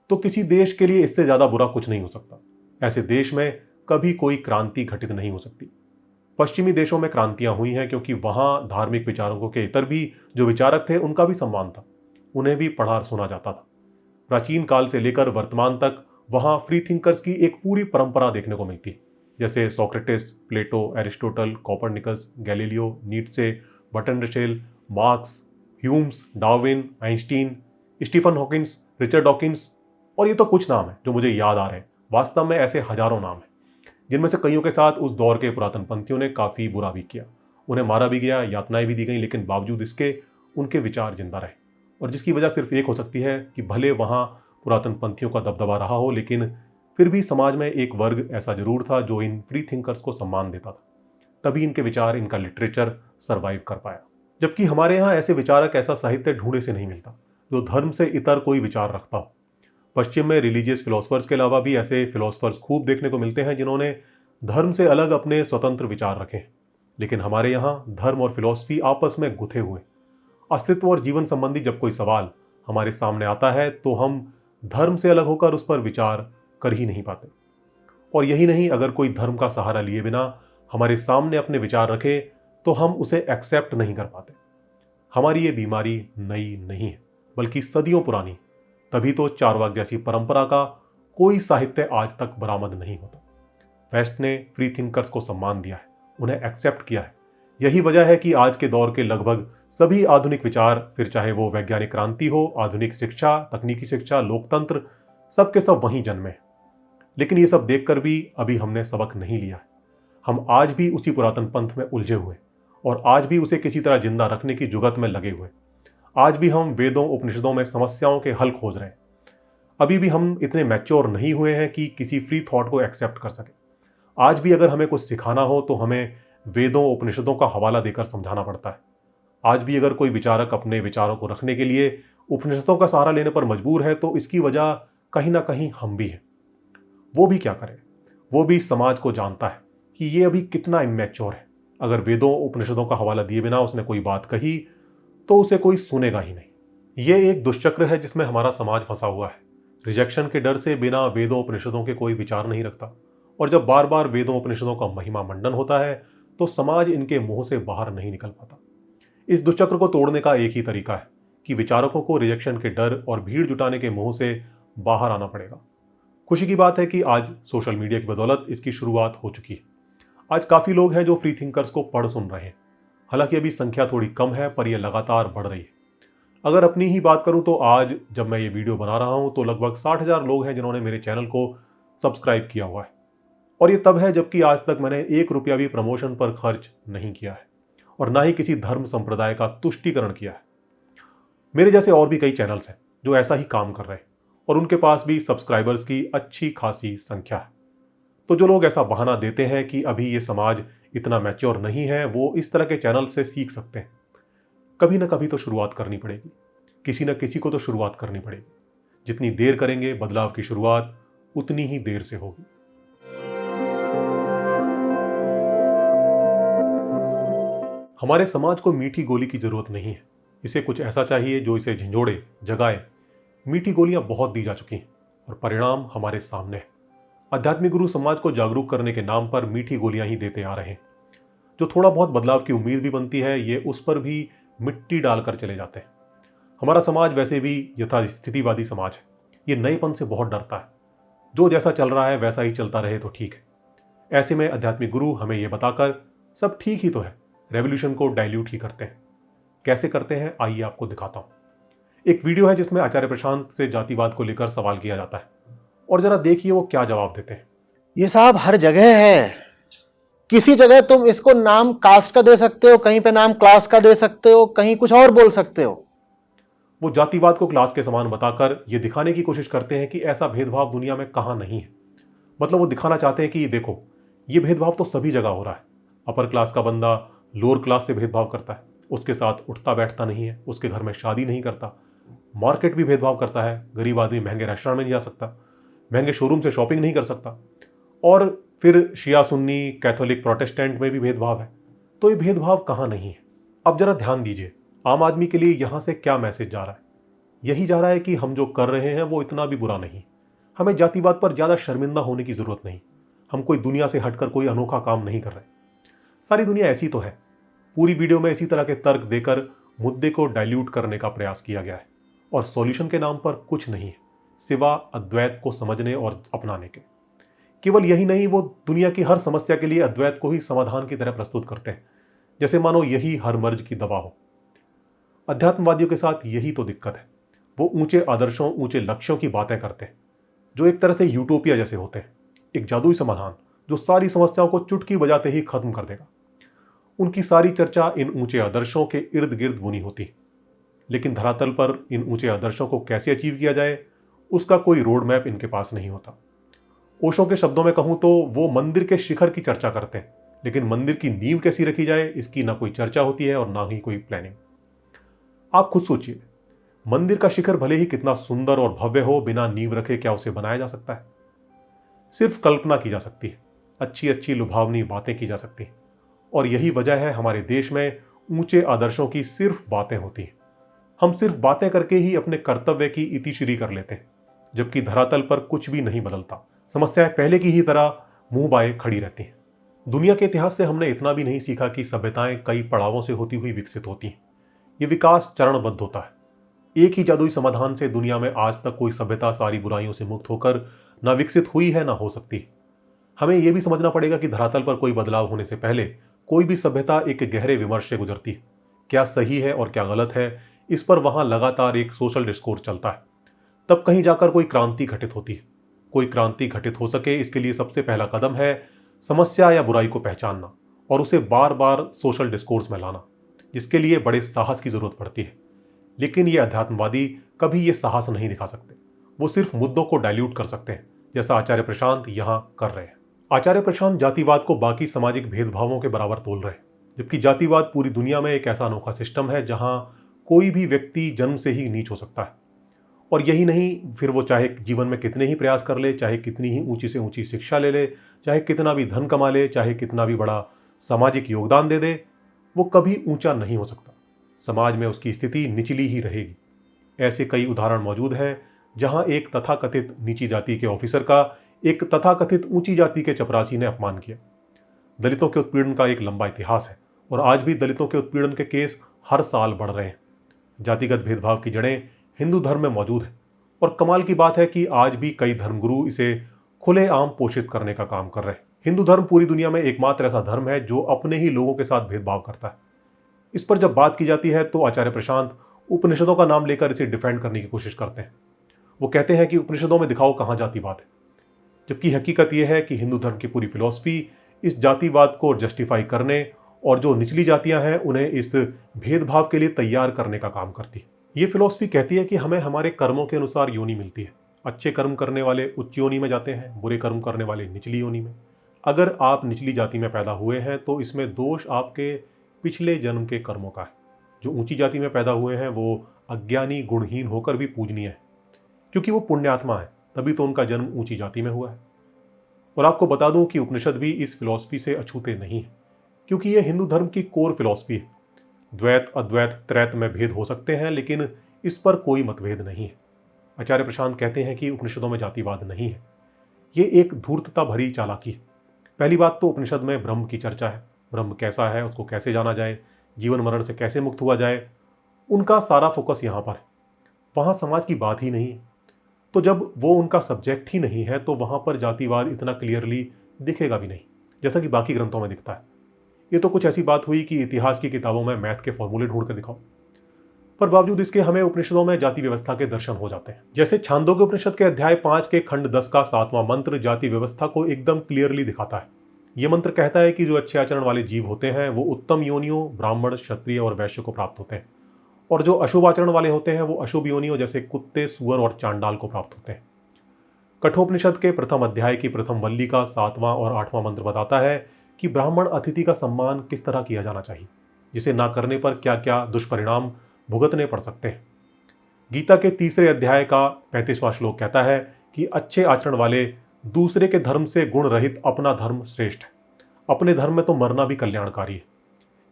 तो किसी देश के लिए इससे ज्यादा बुरा कुछ नहीं हो सकता। ऐसे देश में कभी कोई क्रांति घटित नहीं हो सकती। पश्चिमी देशों में क्रांतियां हुई हैं क्योंकि वहां धार्मिक विचारकों के इतर भी जो विचारक थे उनका भी सम्मान था, उन्हें भी पढ़ा सुना जाता था। प्राचीन काल से लेकर वर्तमान तक वहां फ्री थिंकर्स की एक पूरी परंपरा देखने को मिलती, जैसे Socrates, Plato, Aristotle, Copernicus, Galileo, Nietzsche, Bertrand Russell, Marx, Humes, Darwin, Einstein, Stephen Hawkins, Richard Dawkins, और ये तो कुछ नाम है जो मुझे याद आ रहे हैं। वास्तव में ऐसे हजारों नाम हैं, जिनमें से कईयों के साथ उस दौर के पुरातन पंथियों ने काफी बुरा भी किया। उन्हें मारा भी गया, यातनाएं भी दी गई, लेकिन बावजूद इसके उनके विचार जिंदा रहे। और जिसकी वजह सिर्फ एक हो सकती है कि भले वहां पुरातन पंथियों का दबदबा रहा हो, लेकिन फिर भी समाज में एक वर्ग ऐसा जरूर था जो इन फ्री थिंकर्स को सम्मान देता था। तभी इनके विचार, इनका लिटरेचर सर्वाइव कर पाया। जबकि हमारे यहाँ ऐसे विचारक, ऐसा साहित्य ढूंढे से नहीं मिलता जो धर्म से इतर कोई विचार रखता हो। पश्चिम में रिलीजियस फिलोसफर्स के अलावा भी ऐसे फिलोसफर्स खूब देखने को मिलते हैं जिन्होंने धर्म से अलग अपने स्वतंत्र विचार रखे। लेकिन हमारे यहाँ धर्म और फिलॉसफी आपस में गुथे हुए। अस्तित्व और जीवन संबंधी जब कोई सवाल हमारे सामने आता है तो हम धर्म से अलग होकर उस पर विचार कर ही नहीं पाते। और यही नहीं, अगर कोई धर्म का सहारा लिए बिना हमारे सामने अपने विचार रखे तो हम उसे एक्सेप्ट नहीं कर पाते। हमारी ये बीमारी नई नहीं है, बल्कि सदियों पुरानी। तभी तो चारवाक जैसी परंपरा का कोई साहित्य आज तक बरामद नहीं होता। वेस्ट ने फ्री थिंकर्स को सम्मान दिया है, उन्हें एक्सेप्ट किया है। यही वजह है कि आज के दौर के लगभग सभी आधुनिक विचार, फिर चाहे वो वैज्ञानिक क्रांति हो, आधुनिक शिक्षा, तकनीकी शिक्षा, लोकतंत्र, सब के सब वहीं जन्मे। लेकिन ये सब देखकर भी अभी हमने सबक नहीं लिया है। हम आज भी उसी पुरातन पंथ में उलझे हुए और आज भी उसे किसी तरह जिंदा रखने की जुगत में लगे हुए। आज भी हम वेदों, उपनिषदों में समस्याओं के हल खोज रहे हैं। अभी भी हम इतने मैच्योर नहीं हुए हैं कि किसी फ्री थॉट को एक्सेप्ट कर सके। आज भी अगर हमें कुछ सिखाना हो तो हमें वेदों, उपनिषदों का हवाला देकर समझाना पड़ता है। आज भी अगर कोई विचारक अपने विचारों को रखने के लिए उपनिषदों का सहारा लेने पर मजबूर है तो इसकी वजह कहीं ना कहीं हम भी हैं। वो भी क्या करे, वो भी समाज को जानता है कि ये अभी कितना इमैच्योर है। अगर वेदों, उपनिषदों का हवाला दिए बिना उसने कोई बात कही तो उसे कोई सुनेगा ही नहीं। ये एक दुष्चक्र है जिसमें हमारा समाज फंसा हुआ है। रिजेक्शन के डर से बिना वेदों, उपनिषदों के कोई विचार नहीं रखता। और जब बार बार वेदों, उपनिषदों का महिमा मंडन होता है तो समाज इनके मुंह से बाहर नहीं निकल पाता। इस दुष्चक्र को तोड़ने का एक ही तरीका है कि विचारकों को रिजेक्शन के डर और भीड़ जुटाने के मुंह से बाहर आना पड़ेगा। खुशी की बात है कि आज सोशल मीडिया की बदौलत इसकी शुरुआत हो चुकी है। आज काफी लोग हैं जो फ्री थिंकर्स को पढ़ सुन रहे हैं। हालांकि अभी संख्या थोड़ी कम है, पर यह लगातार बढ़ रही है। अगर अपनी ही बात करूं तो आज जब मैं ये वीडियो बना रहा हूं तो लगभग 60,000 लोग हैं जिन्होंने मेरे चैनल को सब्सक्राइब किया हुआ है। और ये तब है जबकि आज तक मैंने 1 रुपया भी प्रमोशन पर खर्च नहीं किया है और ना ही किसी धर्म संप्रदाय का तुष्टीकरण किया है। मेरे जैसे और भी कई चैनल्स हैं जो ऐसा ही काम कर रहे हैं और उनके पास भी सब्सक्राइबर्स की अच्छी खासी संख्या है। तो जो लोग ऐसा बहाना देते हैं कि अभी ये समाज इतना मैच्योर नहीं है, वो इस तरह के चैनल से सीख सकते हैं। कभी ना कभी तो शुरुआत करनी पड़ेगी, किसी न किसी को तो शुरुआत करनी पड़ेगी। जितनी देर करेंगे बदलाव की शुरुआत उतनी ही देर से होगी। हमारे समाज को मीठी गोली की जरूरत नहीं है। इसे कुछ ऐसा चाहिए जो इसे झंझोड़े, जगाए। मीठी गोलियां बहुत दी जा चुकी हैं और परिणाम हमारे सामने है। आध्यात्मिक गुरु समाज को जागरूक करने के नाम पर मीठी गोलियां ही देते आ रहे हैं। जो थोड़ा बहुत बदलाव की उम्मीद भी बनती है, ये उस पर भी मिट्टी डालकर चले जाते हैं। हमारा समाज वैसे भी यथास्थितिवादी समाज है। ये नएपन से बहुत डरता है। जो जैसा चल रहा है वैसा ही चलता रहे तो ठीक है। ऐसे में आध्यात्मिक गुरु हमें यह बताकर सब ठीक ही तो है, रेवोल्यूशन को डाइल्यूट ही करते हैं। कैसे करते हैं आइए आपको दिखाता हूं। एक वीडियो है जिसमें आचार्य प्रशांत से जातिवाद को लेकर सवाल किया जाता है और जरा देखिए वो क्या जवाब देते हैं। ये साहब हर जगह है। किसी जगह तुम इसको नाम कास्ट का दे सकते हो, कहीं पे नाम क्लास का दे सकते हो, कहीं कुछ और बोल सकते हो। वो जातिवाद को क्लास के समान बताकर ये दिखाने की कोशिश करते हैं कि ऐसा भेदभाव दुनिया में कहां नहीं है। मतलब वो दिखाना चाहते हैं कि देखो ये भेदभाव तो सभी जगह हो रहा है। अपर क्लास का बंदा लोअर क्लास से भेदभाव करता है, उसके साथ उठता बैठता नहीं है, उसके घर में शादी नहीं करता। मार्केट भी भेदभाव करता है, गरीब आदमी महंगे रेस्टोरेंट में नहीं जा सकता, महंगे शोरूम से शॉपिंग नहीं कर सकता। और फिर शिया सुन्नी कैथोलिक प्रोटेस्टेंट में भी भेदभाव है। तो ये भेदभाव कहां नहीं है। अब जरा ध्यान दीजिए, आम आदमी के लिए यहां से क्या मैसेज जा रहा है। यही जा रहा है कि हम जो कर रहे हैं वो इतना भी बुरा नहीं। हमें जातिवाद पर ज्यादा शर्मिंदा होने की जरूरत नहीं। हम कोई दुनिया से हटकर कोई अनोखा काम नहीं कर रहे। सारी दुनिया ऐसी तो है। पूरी वीडियो में इसी तरह के तर्क देकर मुद्दे को डाइल्यूट करने का प्रयास किया गया है और सॉल्यूशन के नाम पर कुछ नहीं है सिवा अद्वैत को समझने और अपनाने के। केवल यही नहीं, वो दुनिया की हर समस्या के लिए अद्वैत को ही समाधान की तरह प्रस्तुत करते हैं, जैसे मानो यही हर मर्ज की दवा हो। अध्यात्मवादियों के साथ यही तो दिक्कत है। वो ऊंचे आदर्शों, ऊंचे लक्ष्यों की बातें करते हैं जो एक तरह से यूटोपिया जैसे होते हैं, एक जादुई समाधान जो सारी समस्याओं को चुटकी बजाते ही खत्म कर देगा। उनकी सारी चर्चा इन ऊंचे आदर्शों के इर्द गिर्द बुनी होती है, लेकिन धरातल पर इन ऊंचे आदर्शों को कैसे अचीव किया जाए उसका कोई रोड मैप इनके पास नहीं होता। ओशो के शब्दों में कहूं तो वो मंदिर के शिखर की चर्चा करते हैं, लेकिन मंदिर की नींव कैसी रखी जाए इसकी ना कोई चर्चा होती है और ना ही कोई प्लानिंग। आप खुद सोचिए, मंदिर का शिखर भले ही कितना सुंदर और भव्य हो, बिना नींव रखे क्या उसे बनाया जा सकता है? सिर्फ कल्पना की जा सकती है, अच्छी अच्छी लुभावनी बातें की जा सकती हैं। और यही वजह है हमारे देश में ऊंचे आदर्शों की सिर्फ बातें होती हैं। हम सिर्फ बातें करके ही अपने कर्तव्य की इतिश्री कर लेते हैं, जबकि धरातल पर कुछ भी नहीं बदलता। समस्याएं पहले की ही तरह मुंह बाए खड़ी रहती हैं। दुनिया के इतिहास से हमने इतना भी नहीं सीखा कि सभ्यताएं कई पड़ावों से होती हुई विकसित होती हैं। ये विकास चरणबद्ध होता है। एक ही जादुई समाधान से दुनिया में आज तक कोई सभ्यता सारी बुराइयों से मुक्त होकर ना विकसित हुई है ना हो सकती। हमें यह भी समझना पड़ेगा कि धरातल पर कोई बदलाव होने से पहले कोई भी सभ्यता एक गहरे विमर्श से गुजरती है। क्या सही है और क्या गलत है, इस पर वहां लगातार एक सोशल डिस्कोर्स चलता है। तब कहीं जाकर कोई क्रांति घटित होती है। कोई क्रांति घटित हो सके इसके लिए सबसे पहला कदम है समस्या या बुराई को पहचानना और उसे बार बार सोशल डिस्कोर्स में लाना, जिसके लिए बड़े साहस की जरूरत पड़ती है। लेकिन ये अध्यात्मवादी कभी ये साहस नहीं दिखा सकते। वो सिर्फ मुद्दों को डाइल्यूट कर सकते हैं, जैसा आचार्य प्रशांत यहां कर रहे हैं। आचार्य प्रशांत जातिवाद को बाकी सामाजिक भेदभावों के बराबर तोल रहे हैं, जबकि जातिवाद पूरी दुनिया में एक ऐसा अनोखा सिस्टम है जहां कोई भी व्यक्ति जन्म से ही नीच हो सकता है। और यही नहीं, फिर वो चाहे जीवन में कितने ही प्रयास कर ले, चाहे कितनी ही ऊंची से ऊंची शिक्षा ले ले, चाहे कितना भी धन कमा ले, चाहे कितना भी बड़ा सामाजिक योगदान दे दे, वो कभी ऊंचा नहीं हो सकता। समाज में उसकी स्थिति निचली ही रहेगी। ऐसे कई उदाहरण मौजूद हैं जहां एक तथाकथित नीची जाति के ऑफिसर का एक तथाकथित ऊंची जाति के चपरासी ने अपमान किया। दलितों के उत्पीड़न का एक लंबा इतिहास है और आज भी दलितों के उत्पीड़न के केस हर साल बढ़ रहे हैं। जातिगत भेदभाव की जड़ें हिंदू धर्म में मौजूद है और कमाल की बात है कि आज भी कई धर्मगुरु इसे खुलेआम पोषित करने का काम कर रहे हैं। हिंदू धर्म पूरी दुनिया में एकमात्र ऐसा धर्म है जो अपने ही लोगों के साथ भेदभाव करता है। इस पर जब बात की जाती है तो आचार्य प्रशांत उपनिषदों का नाम लेकर इसे डिफेंड करने की कोशिश करते हैं। वो कहते हैं कि उपनिषदों में दिखाओ कहां जातिवाद है, जबकि हकीकत यह है कि हिंदू धर्म की पूरी फिलॉसफी इस जातिवाद को जस्टिफाई करने और जो निचली जातियां हैं उन्हें इस भेदभाव के लिए तैयार करने का काम करती है। ये फिलॉसफी कहती है कि हमें हमारे कर्मों के अनुसार योनि मिलती है। अच्छे कर्म करने वाले उच्च योनि में जाते हैं, बुरे कर्म करने वाले निचली योनि में। अगर आप निचली जाति में पैदा हुए हैं तो इसमें दोष आपके पिछले जन्म के कर्मों का है। जो ऊंची जाति में पैदा हुए हैं वो अज्ञानी गुणहीन होकर भी पूजनीय है, क्योंकि वो पुण्यात्मा है, तभी तो उनका जन्म ऊंची जाति में हुआ है। और आपको बता दूं कि उपनिषद भी इस फिलॉसफी से अछूते नहीं है, क्योंकि यह हिंदू धर्म की कोर फिलॉसफी है। द्वैत अद्वैत त्रैत में भेद हो सकते हैं, लेकिन इस पर कोई मतभेद नहीं है। आचार्य प्रशांत कहते हैं कि उपनिषदों में जातिवाद नहीं है, ये एक धूर्तता भरी चालाकी है। पहली बात तो उपनिषद में ब्रह्म की चर्चा है। ब्रह्म कैसा है, उसको कैसे जाना जाए, जीवन मरण से कैसे मुक्त हुआ जाए, उनका सारा फोकस यहाँ पर है। वहाँ समाज की बात ही नहीं है। तो जब वो उनका सब्जेक्ट ही नहीं है तो वहां पर जातिवाद इतना क्लियरली दिखेगा भी नहीं जैसा कि बाकी ग्रंथों में दिखता है। ये तो कुछ ऐसी बात हुई कि इतिहास की किताबों में मैथ के फॉर्मूले ढूंढ कर दिखाओ, पर बावजूद इसके हमें उपनिषदों में जाति व्यवस्था के दर्शन हो जाते हैं। जैसे छांदोग्य उपनिषद के अध्याय 5 के खंड 10 का 7वां मंत्र जाति व्यवस्था को एकदम क्लियरली दिखाता है। यह मंत्र कहता है कि जो अच्छे आचरण वाले जीव होते हैं वो उत्तम योनियों ब्राह्मण, क्षत्रिय और वैश्य को प्राप्त होते हैं, और जो अशुभ आचरण वाले होते हैं वो अशुभ योनियों जैसे कुत्ते, सुअर और चांडाल को प्राप्त होते हैं। कठोपनिषद के प्रथम अध्याय की प्रथम वल्ली का 7वां और 8वां मंत्र बताता है कि ब्राह्मण अतिथि का सम्मान किस तरह किया जाना चाहिए, जिसे ना करने पर क्या क्या दुष्परिणाम भुगतने पड़ सकते हैं। गीता के तीसरे अध्याय का 35वां श्लोक कहता है कि अच्छे आचरण वाले दूसरे के धर्म से गुण रहित अपना धर्म श्रेष्ठ है, अपने धर्म में तो मरना भी कल्याणकारी है।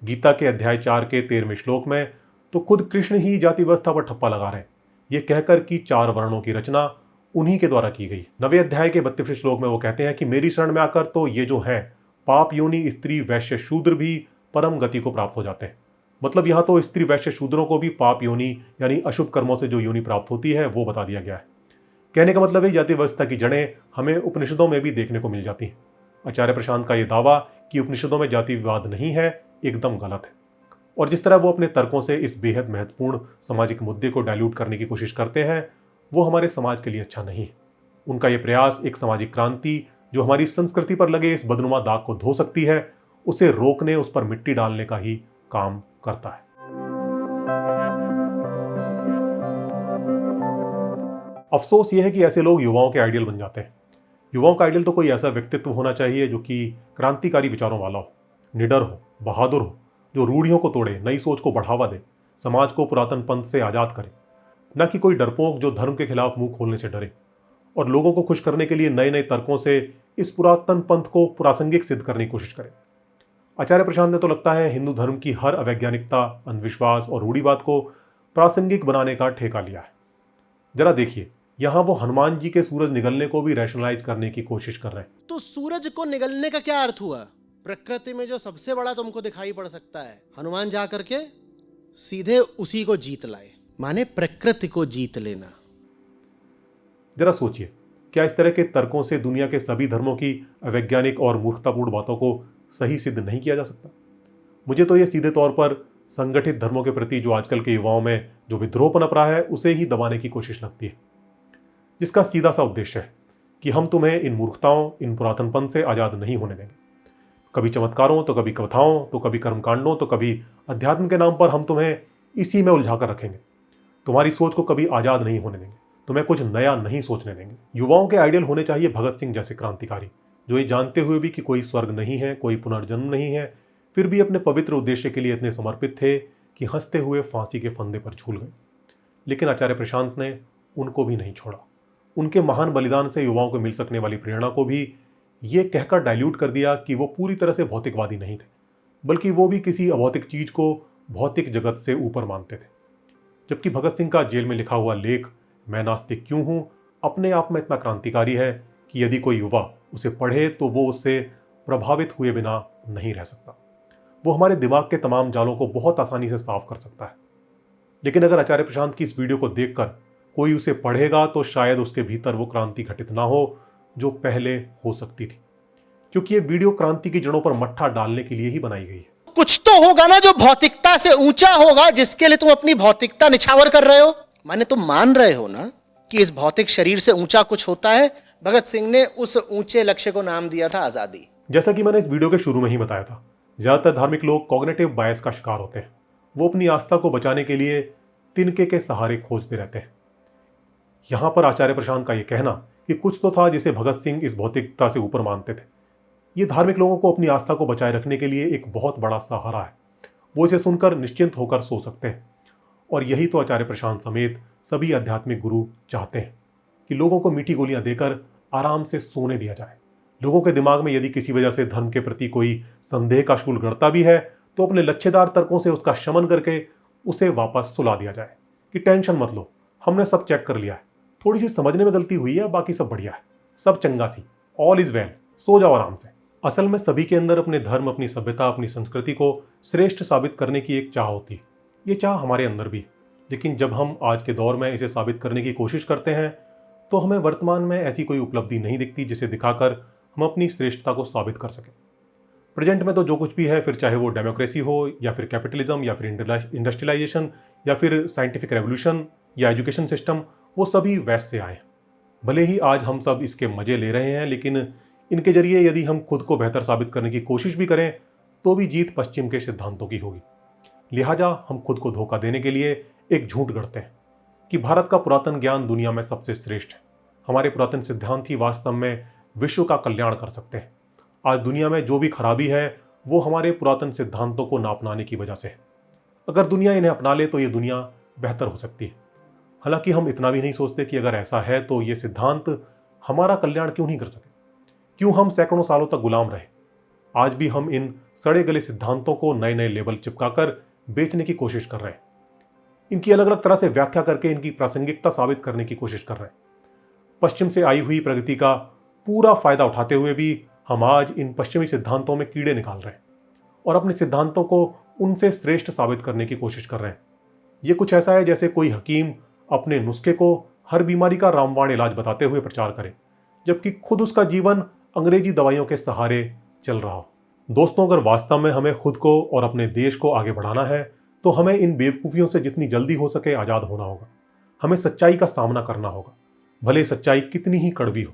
गीता के अध्याय 4 के 13वें श्लोक में तो खुद कृष्ण ही जाति व्यवस्था पर ठप्पा लगा रहे हैं, ये कहकर कि 4 वर्णों की रचना उन्हीं के द्वारा की गई। 9वें अध्याय के 32वें श्लोक में वो कहते हैं कि मेरी शरण में आकर तो ये जो है पाप योनि स्त्री वैश्य शूद्र भी परम गति को प्राप्त हो जाते हैं। मतलब यहाँ तो स्त्री वैश्य शूद्रों को भी पाप योनि यानी अशुभ कर्मों से जो योनि प्राप्त होती है वो बता दिया गया है। कहने का मतलब है जाति व्यवस्था की जड़ें हमें उपनिषदों में भी देखने को मिल जाती हैं। आचार्य प्रशांत का यह दावा कि उपनिषदों में जाति विवाद नहीं है एकदम गलत है, और जिस तरह वो अपने तर्कों से इस बेहद महत्वपूर्ण सामाजिक मुद्दे को डाइल्यूट करने की कोशिश करते हैं वो हमारे समाज के लिए अच्छा नहीं है। उनका यह प्रयास एक सामाजिक क्रांति जो हमारी संस्कृति पर लगे इस बदनुमा दाग को धो सकती है, उसे रोकने, उस पर मिट्टी डालने का ही काम करता है। अफसोस यह है कि ऐसे लोग युवाओं के आइडियल बन जाते हैं। युवाओं का आइडियल तो कोई ऐसा व्यक्तित्व होना चाहिए जो कि क्रांतिकारी विचारों वाला हो, निडर हो, बहादुर हो, जो रूढ़ियों को तोड़े, नई सोच को बढ़ावा दे, समाज को पुरातन पंथ से आजाद करे, न कि कोई डरपोक जो धर्म के खिलाफ मुंह खोलने से डरे और लोगों को खुश करने के लिए नए नए तर्कों से इस पुरातन पंथ को प्रासंगिक सिद्ध करने की कोशिश करे। आचार्य प्रशांत ने तो लगता है हिंदू धर्म की हर अवैज्ञानिकता, अंधविश्वास और रूढ़िवाद को प्रासंगिक बनाने का ठेका लिया है। जरा देखिए, यहां वो हनुमान जी के सूरज निगलने को भी रैशनलाइज करने की कोशिश कर रहे हैं। तो सूरज को निगलने का क्या अर्थ हुआ? प्रकृति में जो सबसे बड़ा तुमको दिखाई पड़ सकता है, हनुमान जा करके सीधे उसी को जीत लाए, माने प्रकृति को जीत लेना। जरा सोचिए, क्या इस तरह के तर्कों से दुनिया के सभी धर्मों की अवैज्ञानिक और मूर्खतापूर्ण बातों को सही सिद्ध नहीं किया जा सकता? मुझे तो यह सीधे तौर पर संगठित धर्मों के प्रति जो आजकल के युवाओं में जो विद्रोह पनप रहा है उसे ही दबाने की कोशिश लगती है, जिसका सीधा सा उद्देश्य है कि हम तुम्हें इन मूर्खताओं, इन पुरातनपन से आजाद नहीं होने देंगे। कभी चमत्कारों तो कभी कथाओं तो कभी कर्मकांडों तो कभी अध्यात्म के नाम पर हम तुम्हें इसी में उलझा कर रखेंगे। तुम्हारी सोच को कभी आजाद नहीं होने देंगे, तुम्हें कुछ नया नहीं सोचने देंगे। युवाओं के आइडियल होने चाहिए भगत सिंह जैसे क्रांतिकारी, जो ये जानते हुए भी कि कोई स्वर्ग नहीं है, कोई पुनर्जन्म नहीं है, फिर भी अपने पवित्र उद्देश्य के लिए इतने समर्पित थे कि हंसते हुए फांसी के फंदे पर झूल गए। लेकिन आचार्य प्रशांत ने उनको भी नहीं छोड़ा। उनके महान बलिदान से युवाओं को मिल सकने वाली प्रेरणा को भी ये कहकर डाइल्यूट कर दिया कि वो पूरी तरह से भौतिकवादी नहीं थे, बल्कि वो भी किसी अभौतिक चीज को भौतिक जगत से ऊपर मानते थे। जबकि भगत सिंह का जेल में लिखा हुआ लेख मैं नास्तिक क्यों हूं अपने आप में इतना क्रांतिकारी है कि यदि कोई युवा उसे पढ़े तो वो उससे प्रभावित हुए बिना नहीं रह सकता। वो हमारे दिमाग के तमाम जालों को बहुत आसानी से साफ कर सकता है। लेकिन अगर आचार्य प्रशांत की इस वीडियो को देखकर कोई उसे पढ़ेगा तो शायद उसके भीतर वो क्रांति घटित ना हो जो पहले हो सकती थी, क्योंकि ये वीडियो क्रांति की जड़ों पर मट्ठा डालने के लिए ही बनाई गई है। कुछ तो होगा ना जो भौतिकता से ऊंचा होगा, जिसके लिए तुम अपनी भौतिकता निछावर कर रहे हो। माने तुम मान रहे हो ना कि इस भौतिक शरीर से ऊंचा कुछ होता है। भगत सिंह ने उस ऊंचे लक्ष्य को नाम दिया था आजादी। जैसा कि मैंने इस वीडियो के शुरू में ही बताया था, ज्यादातर धार्मिक लोग कॉग्निटिव बायस का शिकार होते हैं। वो अपनी आस्था को बचाने के लिए तिनके के सहारे खोजते रहते हैं। यहां पर आचार्य प्रशांत का यह कहना कि कुछ तो था जिसे भगत सिंह इस भौतिकता से ऊपर मानते थे, ये धार्मिक लोगों को अपनी आस्था को बचाए रखने के लिए एक बहुत बड़ा सहारा है। वो इसे सुनकर निश्चिंत होकर सो सकते हैं। और यही तो आचार्य प्रशांत समेत सभी आध्यात्मिक गुरु चाहते हैं कि लोगों को मीठी गोलियां देकर आराम से सोने दिया जाए। लोगों के दिमाग में यदि किसी वजह से धर्म के प्रति कोई संदेह का शूल गड़ता भी है तो अपने लच्छेदार तर्कों से उसका शमन करके उसे वापस सुला दिया जाए कि टेंशन मत लो, हमने सब चेक कर लिया है, थोड़ी सी समझने में गलती हुई है, बाकी सब बढ़िया है, सब चंगा सी, ऑल इज वेल, सो जाओ आराम से। असल में सभी के अंदर अपने धर्म, अपनी सभ्यता, अपनी संस्कृति को श्रेष्ठ साबित करने की एक चाह होती है। ये चाह हमारे अंदर भी, लेकिन जब हम आज के दौर में इसे साबित करने की कोशिश करते हैं तो हमें वर्तमान में ऐसी कोई उपलब्धि नहीं दिखती जिसे दिखाकर हम अपनी श्रेष्ठता को साबित कर सकें। प्रेजेंट में तो जो कुछ भी है, फिर चाहे वो डेमोक्रेसी हो या फिर कैपिटलिज्म या फिर इंडस्ट्रियलाइजेशन या फिर साइंटिफिक रेवोल्यूशन या एजुकेशन सिस्टम, वो सभी वेस्ट से आए हैं। भले ही आज हम सब इसके मजे ले रहे हैं, लेकिन इनके जरिए यदि हम खुद को बेहतर साबित करने की कोशिश भी करें तो भी जीत पश्चिम के सिद्धांतों की होगी। लिहाजा हम खुद को धोखा देने के लिए एक झूठ गढ़ते हैं कि भारत का पुरातन ज्ञान दुनिया में सबसे श्रेष्ठ है। हमारे पुरातन सिद्धांत ही वास्तव में विश्व का कल्याण कर सकते हैं। आज दुनिया में जो भी खराबी है वो हमारे पुरातन सिद्धांतों को ना अपनाने की वजह से है। अगर दुनिया इन्हें अपना ले तो ये दुनिया बेहतर हो सकती है। हालांकि हम इतना भी नहीं सोचते कि अगर ऐसा है तो ये सिद्धांत हमारा कल्याण क्यों नहीं कर सके, क्यों हम सैकड़ों सालों तक गुलाम रहे। आज भी हम इन सड़े गले सिद्धांतों को नए नए लेबल चिपकाकर बेचने की कोशिश कर रहे हैं, इनकी अलग अलग तरह से व्याख्या करके इनकी प्रासंगिकता साबित करने की कोशिश कर रहे हैं। पश्चिम से आई हुई प्रगति का पूरा फायदा उठाते हुए भी हम आज इन पश्चिमी सिद्धांतों में कीड़े निकाल रहे हैं और अपने सिद्धांतों को उनसे श्रेष्ठ साबित करने की कोशिश कर रहे हैं। ये कुछ ऐसा है जैसे कोई हकीम अपने नुस्खे को हर बीमारी का रामबाण इलाज बताते हुए प्रचार करे, जबकि खुद उसका जीवन अंग्रेजी दवाइयों के सहारे चल रहा हो। दोस्तों, अगर वास्तव में हमें खुद को और अपने देश को आगे बढ़ाना है तो हमें इन बेवकूफ़ियों से जितनी जल्दी हो सके आज़ाद होना होगा। हमें सच्चाई का सामना करना होगा, भले सच्चाई कितनी ही कड़वी हो।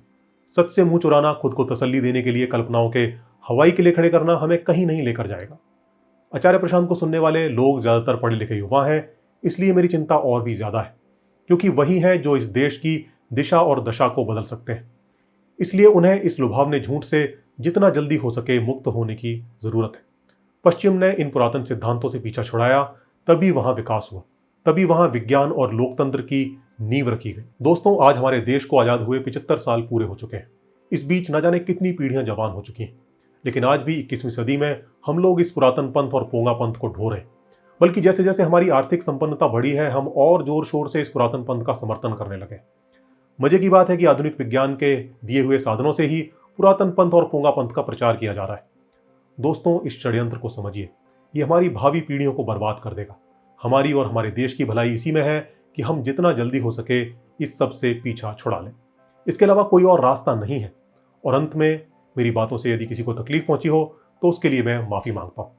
सच से मुंह चुराना, खुद को तसल्ली देने के लिए कल्पनाओं के हवाई किले खड़े करना हमें कहीं नहीं लेकर जाएगा। आचार्य प्रशांत को सुनने वाले लोग ज़्यादातर पढ़े लिखे युवा हैं, इसलिए मेरी चिंता और भी ज़्यादा है, क्योंकि वही हैं जो इस देश की दिशा और दशा को बदल सकते हैं। इसलिए उन्हें इस लुभावने झूठ से जितना जल्दी हो सके मुक्त होने की ज़रूरत है। पश्चिम ने इन पुरातन सिद्धांतों से पीछा छुड़ाया, तभी वहाँ विकास हुआ, तभी वहाँ विज्ञान और लोकतंत्र की नींव रखी गई। दोस्तों, आज हमारे देश को आज़ाद हुए 75 साल पूरे हो चुके हैं। इस बीच न जाने कितनी पीढ़ियां जवान हो चुकी हैं, लेकिन आज भी 21वीं सदी में हम लोग इस पुरातन पंथ और पोंगा पंथ को ढो रहे हैं। बल्कि जैसे जैसे हमारी आर्थिक संपन्नता बढ़ी है, हम और जोर शोर से इस पुरातन पंथ का समर्थन करने लगे। मजे की बात है कि आधुनिक विज्ञान के दिए हुए साधनों से ही पुरातन पंथ और पोंगा पंथ का प्रचार किया जा रहा है। दोस्तों, इस षड्यंत्र को समझिए, ये हमारी भावी पीढ़ियों को बर्बाद कर देगा। हमारी और हमारे देश की भलाई इसी में है कि हम जितना जल्दी हो सके इस सब से पीछा छुड़ा लें। इसके अलावा कोई और रास्ता नहीं है। और अंत में, मेरी बातों से यदि किसी को तकलीफ पहुंची हो तो उसके लिए मैं माफ़ी मांगता हूं।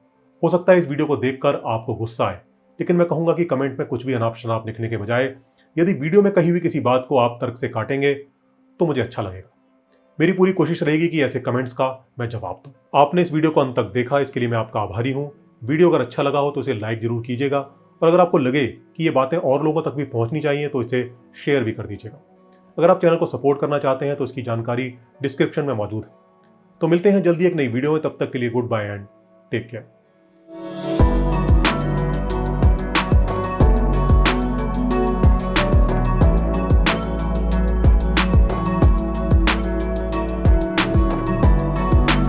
हो सकता है इस वीडियो को देखकर आपको गुस्सा आए, लेकिन मैं कहूंगा कि कमेंट में कुछ भी अनाप शनाप लिखने के बजाय यदि वीडियो में कही हुई किसी बात को आप तर्क से काटेंगे तो मुझे अच्छा लगेगा। मेरी पूरी कोशिश रहेगी कि ऐसे कमेंट्स का मैं जवाब दूं। आपने इस वीडियो को अंत तक देखा, इसके लिए मैं आपका आभारी हूं। वीडियो अगर अच्छा लगा हो तो इसे लाइक जरूर कीजिएगा, और अगर आपको लगे कि ये बातें और लोगों तक भी पहुंचनी चाहिए तो इसे शेयर भी कर दीजिएगा। अगर आप चैनल को सपोर्ट करना चाहते हैं तो इसकी जानकारी डिस्क्रिप्शन में मौजूद है। तो मिलते हैं जल्दी एक नई वीडियो में, तब तक के लिए goodbye and take care.